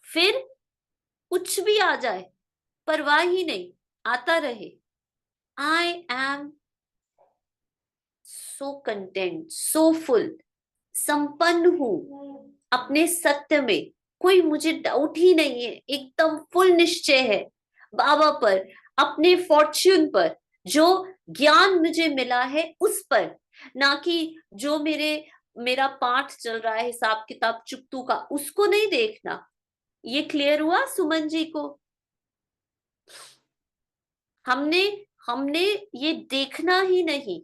फिर कुछ भी आ जाए परवाह ही नहीं, आता रहे। I am so content, so full, संपन्न हूं अपने सत्य में, कोई मुझे डाउट ही नहीं है, एकदम फुल निश्चय है बाबा पर, अपने फॉर्च्यून पर, जो ज्ञान मुझे मिला है उस पर, ना कि जो मेरा पाठ चल रहा है हिसाब किताब चुकतू का, उसको नहीं देखना। ये क्लियर हुआ सुमन जी को? हमने हमने ये देखना ही नहीं,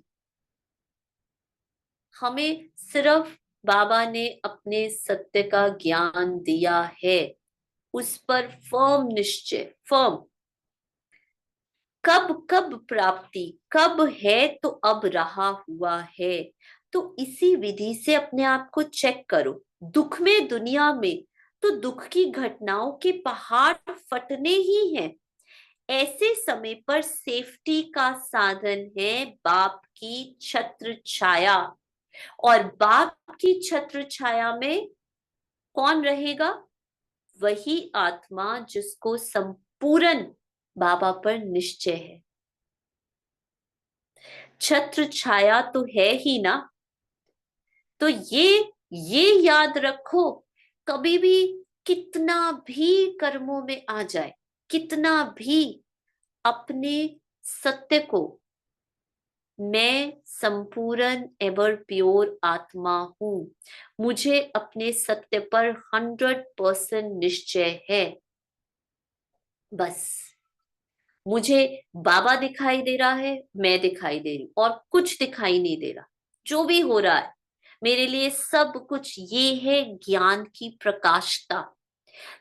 हमें सिर्फ बाबा ने अपने सत्य का ज्ञान दिया है, उस पर फर्म निश्चय, फर्म। कब कब प्राप्ति, कब है तो अब रहा हुआ है। तो इसी विधि से अपने आप को चेक करो। दुख में दुनिया में तो दुख की घटनाओं के पहाड़ फटने ही हैं। ऐसे समय पर सेफ्टी का साधन है बाप की छत्र छाया, और बाप की छत्र छाया में कौन रहेगा? वही आत्मा जिसको संपूर्ण बाबा पर निश्चय है। छत्र छाया तो है ही ना। तो ये याद रखो, कभी भी कितना भी कर्मों में आ जाए, कितना भी अपने सत्य को, मैं संपूर्ण एवर प्योर आत्मा हूं, मुझे अपने सत्य पर 100% निश्चय है। बस मुझे बाबा दिखाई दे रहा है, मैं दिखाई दे रही हूं, और कुछ दिखाई नहीं दे रहा। जो भी हो रहा है मेरे लिए सब कुछ ये है ज्ञान की प्रकाशता,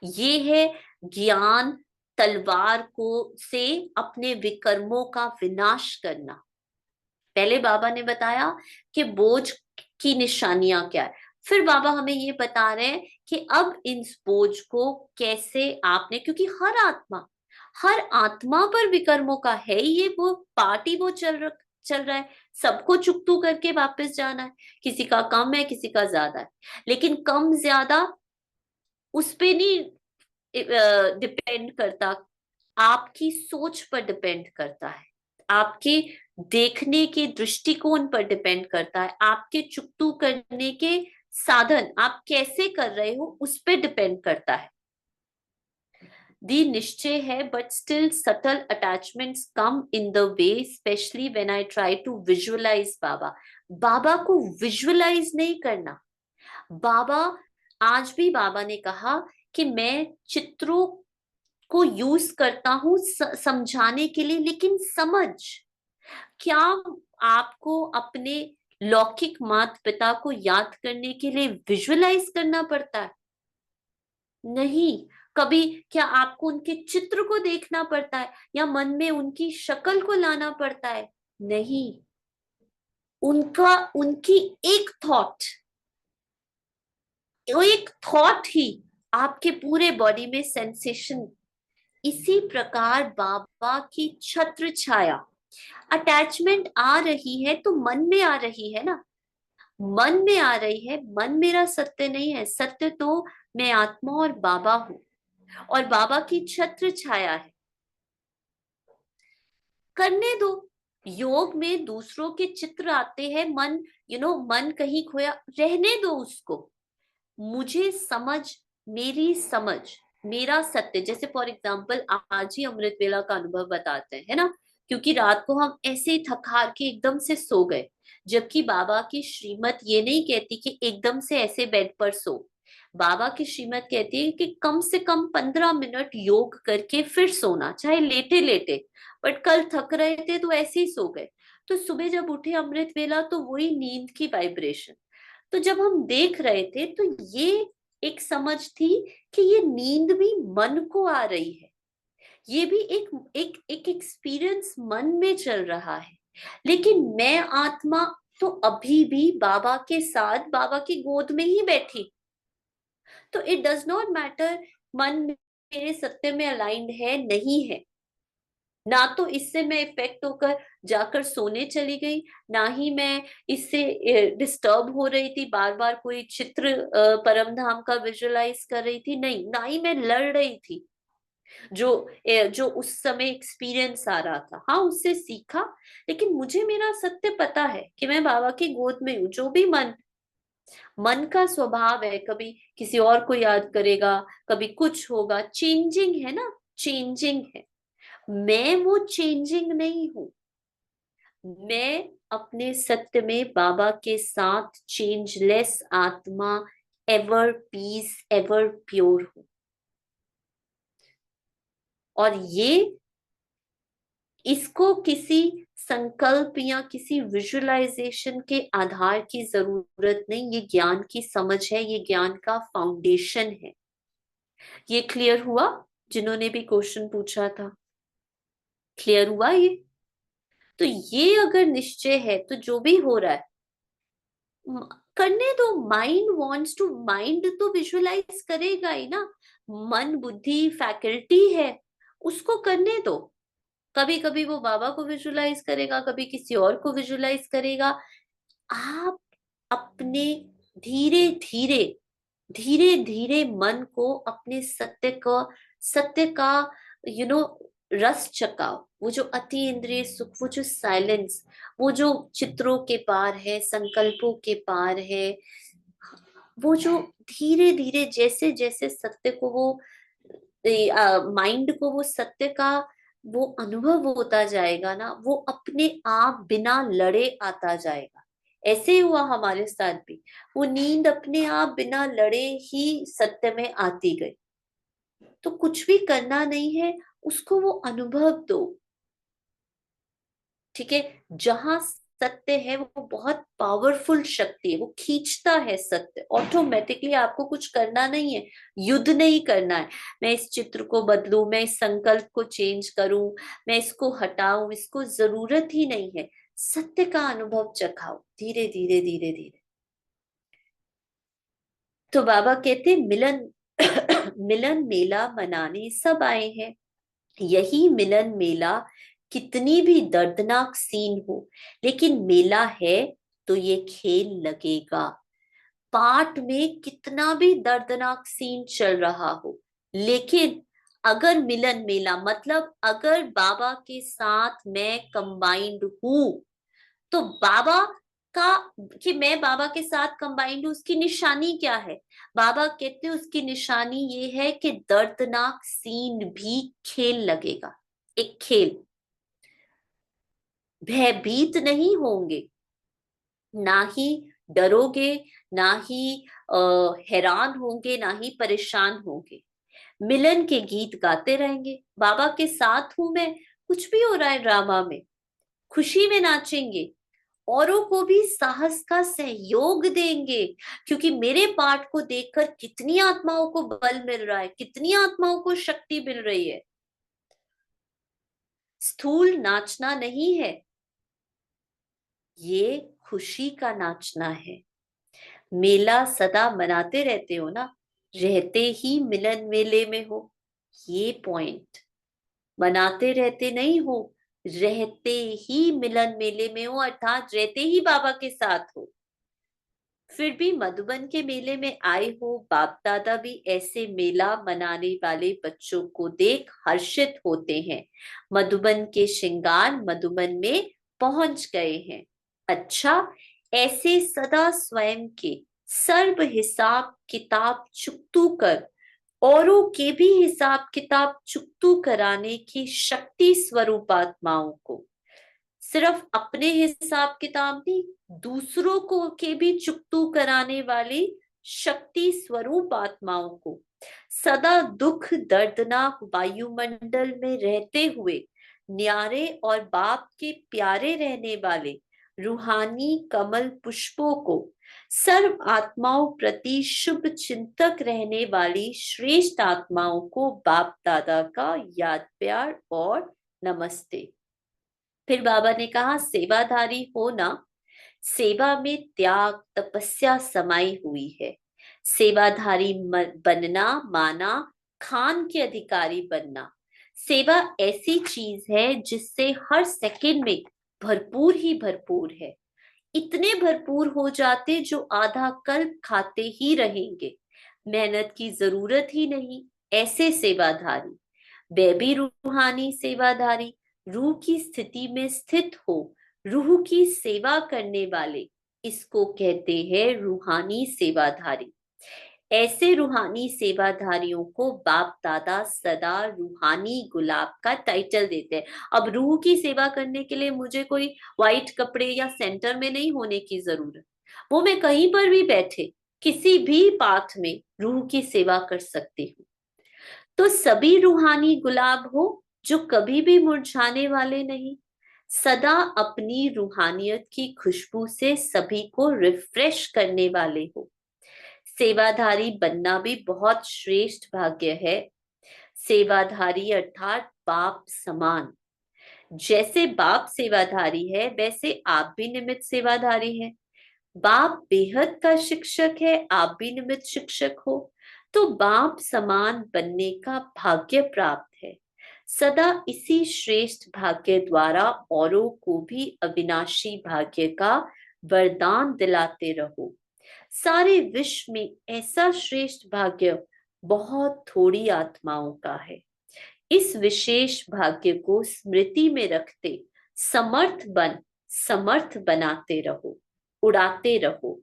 ये है ज्ञान तलवार को से अपने विकर्मों का विनाश करना। पहले बाबा ने बताया कि बोझ की निशानियां क्या है, फिर बाबा हमें ये बता रहे हैं कि अब इन बोझ को कैसे आपने, क्योंकि हर आत्मा पर विकर्मों का है ही, ये वो पार्टी वो चल रहा है, सबको चुकतू करके वापस जाना है। किसी का कम है, किसी का ज्यादा है, लेकिन कम ज्यादा उस पे नहीं डिपेंड करता, आपकी सोच पर डिपेंड करता है, आपके देखने के दृष्टिकोण पर डिपेंड करता है, आपके चुकतू करने के साधन आप कैसे कर रहे हो उस पे डिपेंड करता है। दी निश्चय है, but still subtle attachments come in the way, specially when I try to visualize Baba. Baba को विजुअलाइज नहीं करना। बाबा, आज भी बाबा ने कहा कि मैं चित्रों को यूज करता हूं समझाने के लिए, लेकिन समझ, क्या आपको अपने लौकिक माता पिता को याद करने के लिए विजुअलाइज करना पड़ता है? नहीं। कभी क्या आपको उनके चित्र को देखना पड़ता है, या मन में उनकी शक्ल को लाना पड़ता है? नहीं। उनकी एक थॉट, वो एक थॉट ही आपके पूरे बॉडी में सेंसेशन। इसी प्रकार बाबा की छत्र छाया, अटैचमेंट आ रही है तो मन में आ रही है ना, मन में आ रही है। मन मेरा सत्य नहीं है, सत्य तो मैं आत्मा और बाबा हूं, और बाबा की छत्र छाया है। करने दो। योग में दूसरों के चित्र आते हैं, मन मन कहीं खोया, रहने दो उसको। मुझे समझ, मेरी समझ, मेरा सत्य, जैसे फॉर एग्जाम्पल आज ही अमृत वेला का अनुभव बताते हैं, है ना, क्योंकि रात को हम ऐसे ही थक हार के एकदम से सो गए, जबकि बाबा की श्रीमत ये नहीं कहती कि एकदम से ऐसे बेड पर सो। बाबा की श्रीमत कहती है कि कम से कम 15 मिनट योग करके फिर सोना, चाहे लेटे लेटे। बट कल थक रहे थे तो ऐसे ही सो गए, तो सुबह जब उठे अमृत वेला तो वही नींद की वाइब्रेशन। तो जब हम देख रहे थे तो ये एक समझ थी कि ये नींद भी मन को आ रही है, ये भी एक एक एक एक्सपीरियंस मन में चल रहा है। लेकिन मैं आत्मा तो अभी भी बाबा के साथ बाबा की गोद में ही बैठी। तो इट डज नॉट मैटर मन मेरे सत्य में अलाइंड है नहीं है, ना तो इससे मैं इफेक्ट होकर जाकर सोने चली गई, ना ही मैं इससे डिस्टर्ब हो रही थी, बार बार कोई चित्र परम धाम का विजुअलाइज कर रही थी, नहीं, ना ही मैं लड़ रही थी। जो उस समय एक्सपीरियंस आ रहा था, हाँ उससे सीखा, लेकिन मुझे मेरा सत्य पता है कि मैं बाबा की गोद में हूँ। जो भी मन मन का स्वभाव है, कभी किसी और को याद करेगा, कभी कुछ होगा, चेंजिंग है ना, चेंजिंग है। मैं वो चेंजिंग नहीं हूं। मैं अपने सत्य में बाबा के साथ चेंजलेस आत्मा, एवर पीस, एवर प्योर हूं। और ये, इसको किसी संकल्प या किसी विजुअलाइजेशन के आधार की जरूरत नहीं, ये ज्ञान की समझ है, ये ज्ञान का फाउंडेशन है। ये क्लियर हुआ? जिन्होंने भी क्वेश्चन पूछा था, क्लियर हुआ ये? तो ये अगर निश्चय है तो जो भी हो रहा है करने दो। माइंड वांट्स टू, माइंड तो विजुअलाइज करेगा ही ना। मन बुद्धि फैकल्टी है, उसको करने दो। कभी कभी वो बाबा को विजुअलाइज करेगा, कभी किसी और को विजुअलाइज करेगा। आप अपने धीरे धीरे, धीरे धीरे मन को अपने सत्य का यू नो रस चकाओ। वो जो अति इंद्रिय सुख, वो जो साइलेंस, वो जो चित्रों के पार है, संकल्पों के पार है, वो जो धीरे धीरे जैसे जैसे सत्य को वो माइंड को वो सत्य का वो अनुभव होता जाएगा ना, वो अपने आप बिना लड़े आता जाएगा। ऐसे ही हुआ हमारे साथ भी। वो नींद अपने आप बिना लड़े ही सत्य में आती गई। तो कुछ भी करना नहीं है, उसको वो अनुभव दो। ठीक है? जहां सत्य है वो बहुत पावरफुल शक्ति है, वो खींचता है सत्य ऑटोमेटिकली। आपको कुछ करना नहीं है, युद्ध नहीं करना है। मैं इस चित्र को बदलूं, मैं इस संकल्प को चेंज करूं, मैं इसको हटाऊं, इसको जरूरत ही नहीं है। सत्य का अनुभव चखाओ धीरे धीरे धीरे धीरे। तो बाबा कहते मिलन मिलन मेला मनाने सब आए हैं। यही मिलन मेला कितनी भी दर्दनाक सीन हो, लेकिन मेला है तो ये खेल लगेगा। पाठ में कितना भी दर्दनाक सीन चल रहा हो, लेकिन अगर मिलन मेला मतलब अगर बाबा के साथ मैं कंबाइंड हूं, तो बाबा का, कि मैं बाबा के साथ कंबाइंड हूं, उसकी निशानी क्या है? बाबा कहते हैं उसकी निशानी ये है कि दर्दनाक सीन भी खेल लगेगा। एक खेल, भयभीत नहीं होंगे, ना ही डरोगे, ना ही हैरान होंगे, ना ही परेशान होंगे। मिलन के गीत गाते रहेंगे, बाबा के साथ हूं मैं, कुछ भी हो रहा है ड्रामा में, खुशी में नाचेंगे, औरों को भी साहस का सहयोग देंगे। क्योंकि मेरे पाठ को देखकर कितनी आत्माओं को बल मिल रहा है, कितनी आत्माओं को शक्ति मिल रही है। स्थूल नाचना नहीं है, ये खुशी का नाचना है। मेला सदा मनाते रहते हो ना, रहते ही मिलन मेले में हो, ये पॉइंट। मनाते रहते नहीं हो, रहते ही मिलन मेले में हो, अर्थात रहते ही बाबा के साथ हो। फिर भी मधुबन के मेले में आए हो, बाप दादा भी ऐसे मेला मनाने वाले बच्चों को देख हर्षित होते हैं। मधुबन के श्रृंगार मधुबन में पहुंच गए हैं। अच्छा, ऐसे सदा स्वयं के सर्व हिसाब किताब चुकतू कर, औरों के भी हिसाब किताब चुकतू कराने की शक्ति स्वरूप आत्माओं को, सिर्फ अपने हिसाब किताब नहीं, दूसरों को के भी चुकतू कराने वाली शक्ति स्वरूप आत्माओं को, सदा दुख दर्दनाक वायुमंडल में रहते हुए न्यारे और बाप के प्यारे रहने वाले रूहानी कमल पुष्पों को, सर्व आत्माओं प्रति शुभ चिंतक रहने वाली श्रेष्ठ आत्माओं को बाप दादा का याद प्यार और नमस्ते। फिर बाबा ने कहा सेवाधारी हो ना, सेवा में त्याग तपस्या समाई हुई है। सेवाधारी बनना माना खान के अधिकारी बनना। सेवा ऐसी चीज है जिससे हर सेकंड में भरपूर ही भरपूर है, इतने भरपूर हो जाते जो आधा कल खाते ही रहेंगे, मेहनत की जरूरत ही नहीं। ऐसे सेवाधारी, वे भी रूहानी सेवाधारी, रूह की स्थिति में स्थित हो, रूह की सेवा करने वाले, इसको कहते हैं रूहानी सेवाधारी। ऐसे रूहानी सेवाधारियों को बाप दादा सदा रूहानी गुलाब का टाइटल देते हैं। अब रूह की सेवा करने के लिए मुझे कोई व्हाइट कपड़े या सेंटर में नहीं होने की जरूरत, वो मैं कहीं पर भी बैठे किसी भी पाथ में रूह की सेवा कर सकती हूँ। तो सभी रूहानी गुलाब हो जो कभी भी मुरझाने वाले नहीं, सदा अपनी रूहानियत की खुशबू से सभी को रिफ्रेश करने वाले हो। सेवाधारी बनना भी बहुत श्रेष्ठ भाग्य है। सेवाधारी अर्थात बाप समान। जैसे बाप सेवाधारी है वैसे आप भी निमित्त सेवाधारी हैं। बाप बेहद का शिक्षक है, आप भी निमित्त शिक्षक हो, तो बाप समान बनने का भाग्य प्राप्त है। सदा इसी श्रेष्ठ भाग्य द्वारा औरों को भी अविनाशी भाग्य का वरदान दिलाते रहो। सारे विश्व में ऐसा श्रेष्ठ भाग्य बहुत थोड़ी आत्माओं का है। इस विशेष भाग्य को स्मृति में रखते समर्थ बनाते रहो, उड़ाते रहो,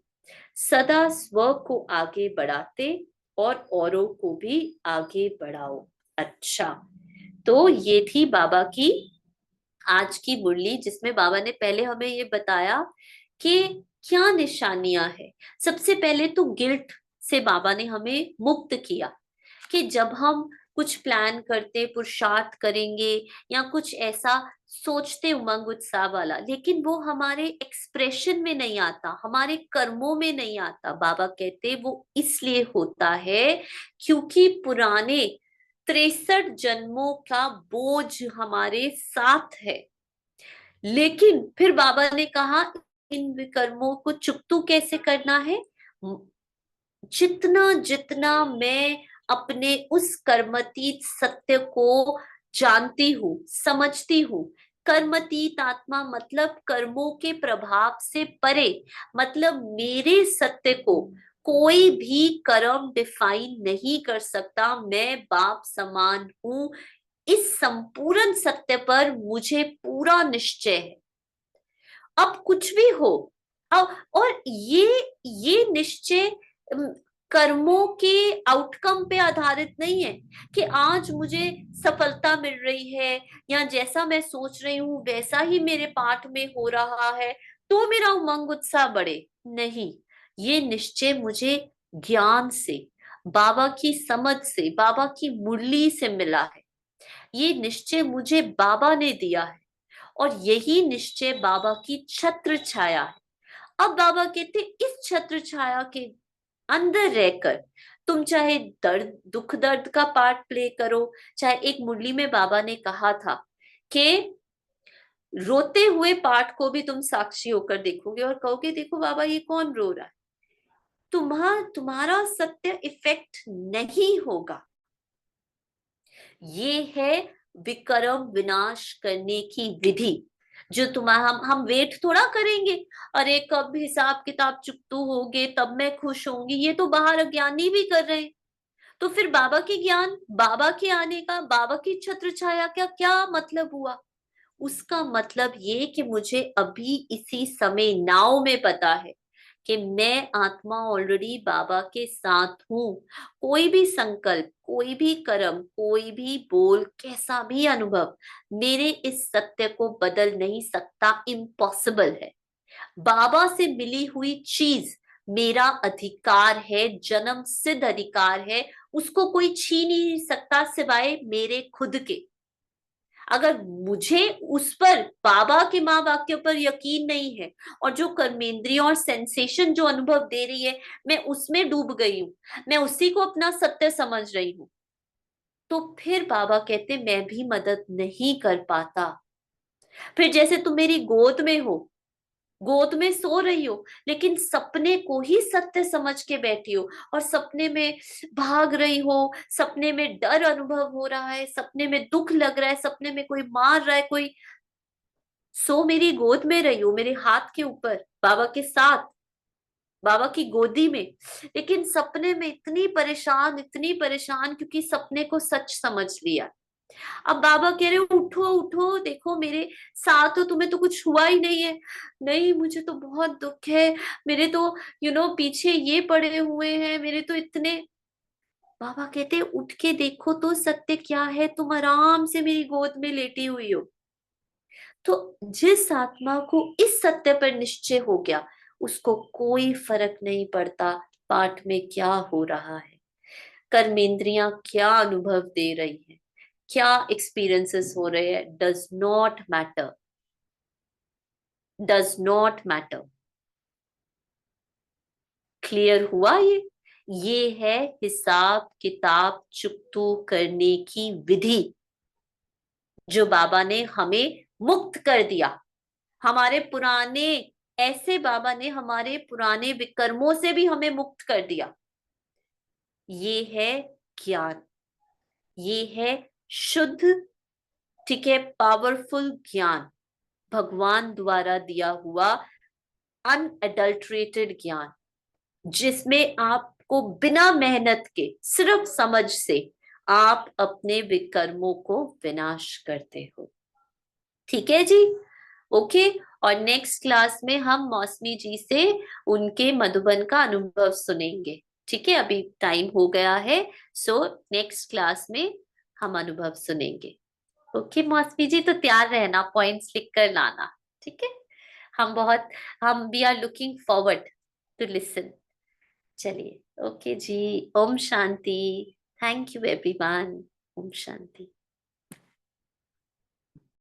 सदा स्व को आगे बढ़ाते और औरों को भी आगे बढ़ाओ। अच्छा, तो ये थी बाबा की आज की मुरली, जिसमें बाबा ने पहले हमें ये बताया कि क्या निशानियां है। सबसे पहले तो गिल्ट से बाबा ने हमें मुक्त किया कि जब हम कुछ प्लान करते, पुरुषार्थ करेंगे या कुछ ऐसा सोचते उमंग उत्साह वाला, लेकिन वो हमारे एक्सप्रेशन में नहीं आता, हमारे कर्मों में नहीं आता, बाबा कहते वो इसलिए होता है क्योंकि पुराने 63 जन्मों का बोझ हमारे साथ है। लेकिन फिर बाबा ने कहा इन विकर्मों को चुकतू कैसे करना है। जितना जितना मैं अपने उस कर्मतीत सत्य को जानती हूँ, समझती हूँ, कर्मतीत आत्मा मतलब कर्मों के प्रभाव से परे, मतलब मेरे सत्य को कोई भी कर्म डिफाइन नहीं कर सकता, मैं बाप समान हूं, इस संपूर्ण सत्य पर मुझे पूरा निश्चय है। अब कुछ भी हो, अब और ये निश्चय कर्मों के आउटकम पे आधारित नहीं है कि आज मुझे सफलता मिल रही है या जैसा मैं सोच रही हूं वैसा ही मेरे पाठ में हो रहा है तो मेरा उमंग उत्साह बढ़े। नहीं, ये निश्चय मुझे ज्ञान से, बाबा की समझ से, बाबा की मुरली से मिला है। ये निश्चय मुझे बाबा ने दिया है और यही निश्चय बाबा की छत्र छाया है। अब बाबा कहते इस छत्र छाया के अंदर रहकर तुम चाहे दर्द दुख दर्द का पार्ट प्ले करो, चाहे एक मुरली में बाबा ने कहा था कि रोते हुए पार्ट को भी तुम साक्षी होकर देखोगे और कहोगे देखो बाबा ये कौन रो रहा है, तुम्हारा सत्य इफेक्ट नहीं होगा। ये है विकर्म विनाश करने की विधि जो तुम्हारा हम वेट थोड़ा करेंगे, अरे कब हिसाब किताब चुकतू होगे तब मैं खुश होंगी, ये तो बाहर अज्ञानी भी कर रहे हैं। तो फिर बाबा के ज्ञान, बाबा के आने का, बाबा की छत्र छाया का क्या मतलब हुआ। उसका मतलब ये कि मुझे अभी इसी समय नाव में पता है कि मैं आत्मा ऑलरेडी बाबा के साथ हूं। कोई भी संकल्प, कोई भी कर्म, कोई भी बोल, कैसा भी अनुभव मेरे इस सत्य को बदल नहीं सकता, इम्पॉसिबल है। बाबा से मिली हुई चीज मेरा अधिकार है, जन्म सिद्ध अधिकार है, उसको कोई छीन ही नहीं सकता सिवाय मेरे खुद के। अगर मुझे उस पर, बाबा के माँ वाक्य पर यकीन नहीं है और जो कर्मेंद्रियों और सेंसेशन जो अनुभव दे रही है मैं उसमें डूब गई हूं, मैं उसी को अपना सत्य समझ रही हूं, तो फिर बाबा कहते मैं भी मदद नहीं कर पाता। फिर जैसे तुम मेरी गोद में हो, गोद में सो रही हो लेकिन सपने को ही सत्य समझ के बैठी हो, और सपने में भाग रही हो, सपने में डर अनुभव हो रहा है, सपने में दुख लग रहा है, सपने में कोई मार रहा है, कोई, सो मेरी गोद में रही हो, मेरे हाथ के ऊपर बाबा के साथ, बाबा की गोदी में, लेकिन सपने में इतनी परेशान क्योंकि सपने को सच समझ लिया। अब बाबा कह रहे हो उठो उठो, देखो मेरे साथ हो, तुम्हें तो कुछ हुआ ही नहीं है। नहीं, मुझे तो बहुत दुख है, मेरे तो पीछे ये पड़े हुए हैं, मेरे तो इतने। बाबा कहते उठ के देखो तो सत्य क्या है, तुम आराम से मेरी गोद में लेटी हुई हो। तो जिस आत्मा को इस सत्य पर निश्चय हो गया, उसको कोई फर्क नहीं पड़ता पाठ में क्या हो रहा है, कर्मेंद्रियां क्या अनुभव दे रही है, क्या एक्सपीरियंसेस हो रहे हैं, does not matter, does not matter. Clear हुआ ये है हिसाब किताब चुकतू करने की विधि, जो बाबा ने हमें मुक्त कर दिया। हमारे पुराने, ऐसे बाबा ने हमारे पुराने विकर्मों से भी हमें मुक्त कर दिया। ये है ज्ञान, ये है शुद्ध, ठीक है, पावरफुल ज्ञान, भगवान द्वारा दिया हुआ अनएडल्ट्रेटेड ज्ञान, जिसमें आपको बिना मेहनत के, सिर्फ समझ से आप अपने विकर्मों को विनाश करते हो। ठीक है जी, ओके। और नेक्स्ट क्लास में हम मौसमी जी से उनके मधुबन का अनुभव सुनेंगे। ठीक है, अभी टाइम हो गया है, सो नेक्स्ट क्लास में हम अनुभव सुनेंगे। ओके मौसमी जी, तो तैयार रहना, पॉइंट्स लिख कर लाना। ठीक है, हम बहुत, हम we are looking forward to listen. चलिए, ओके जी, ओम शांति। Thank you everyone. ओम शांति।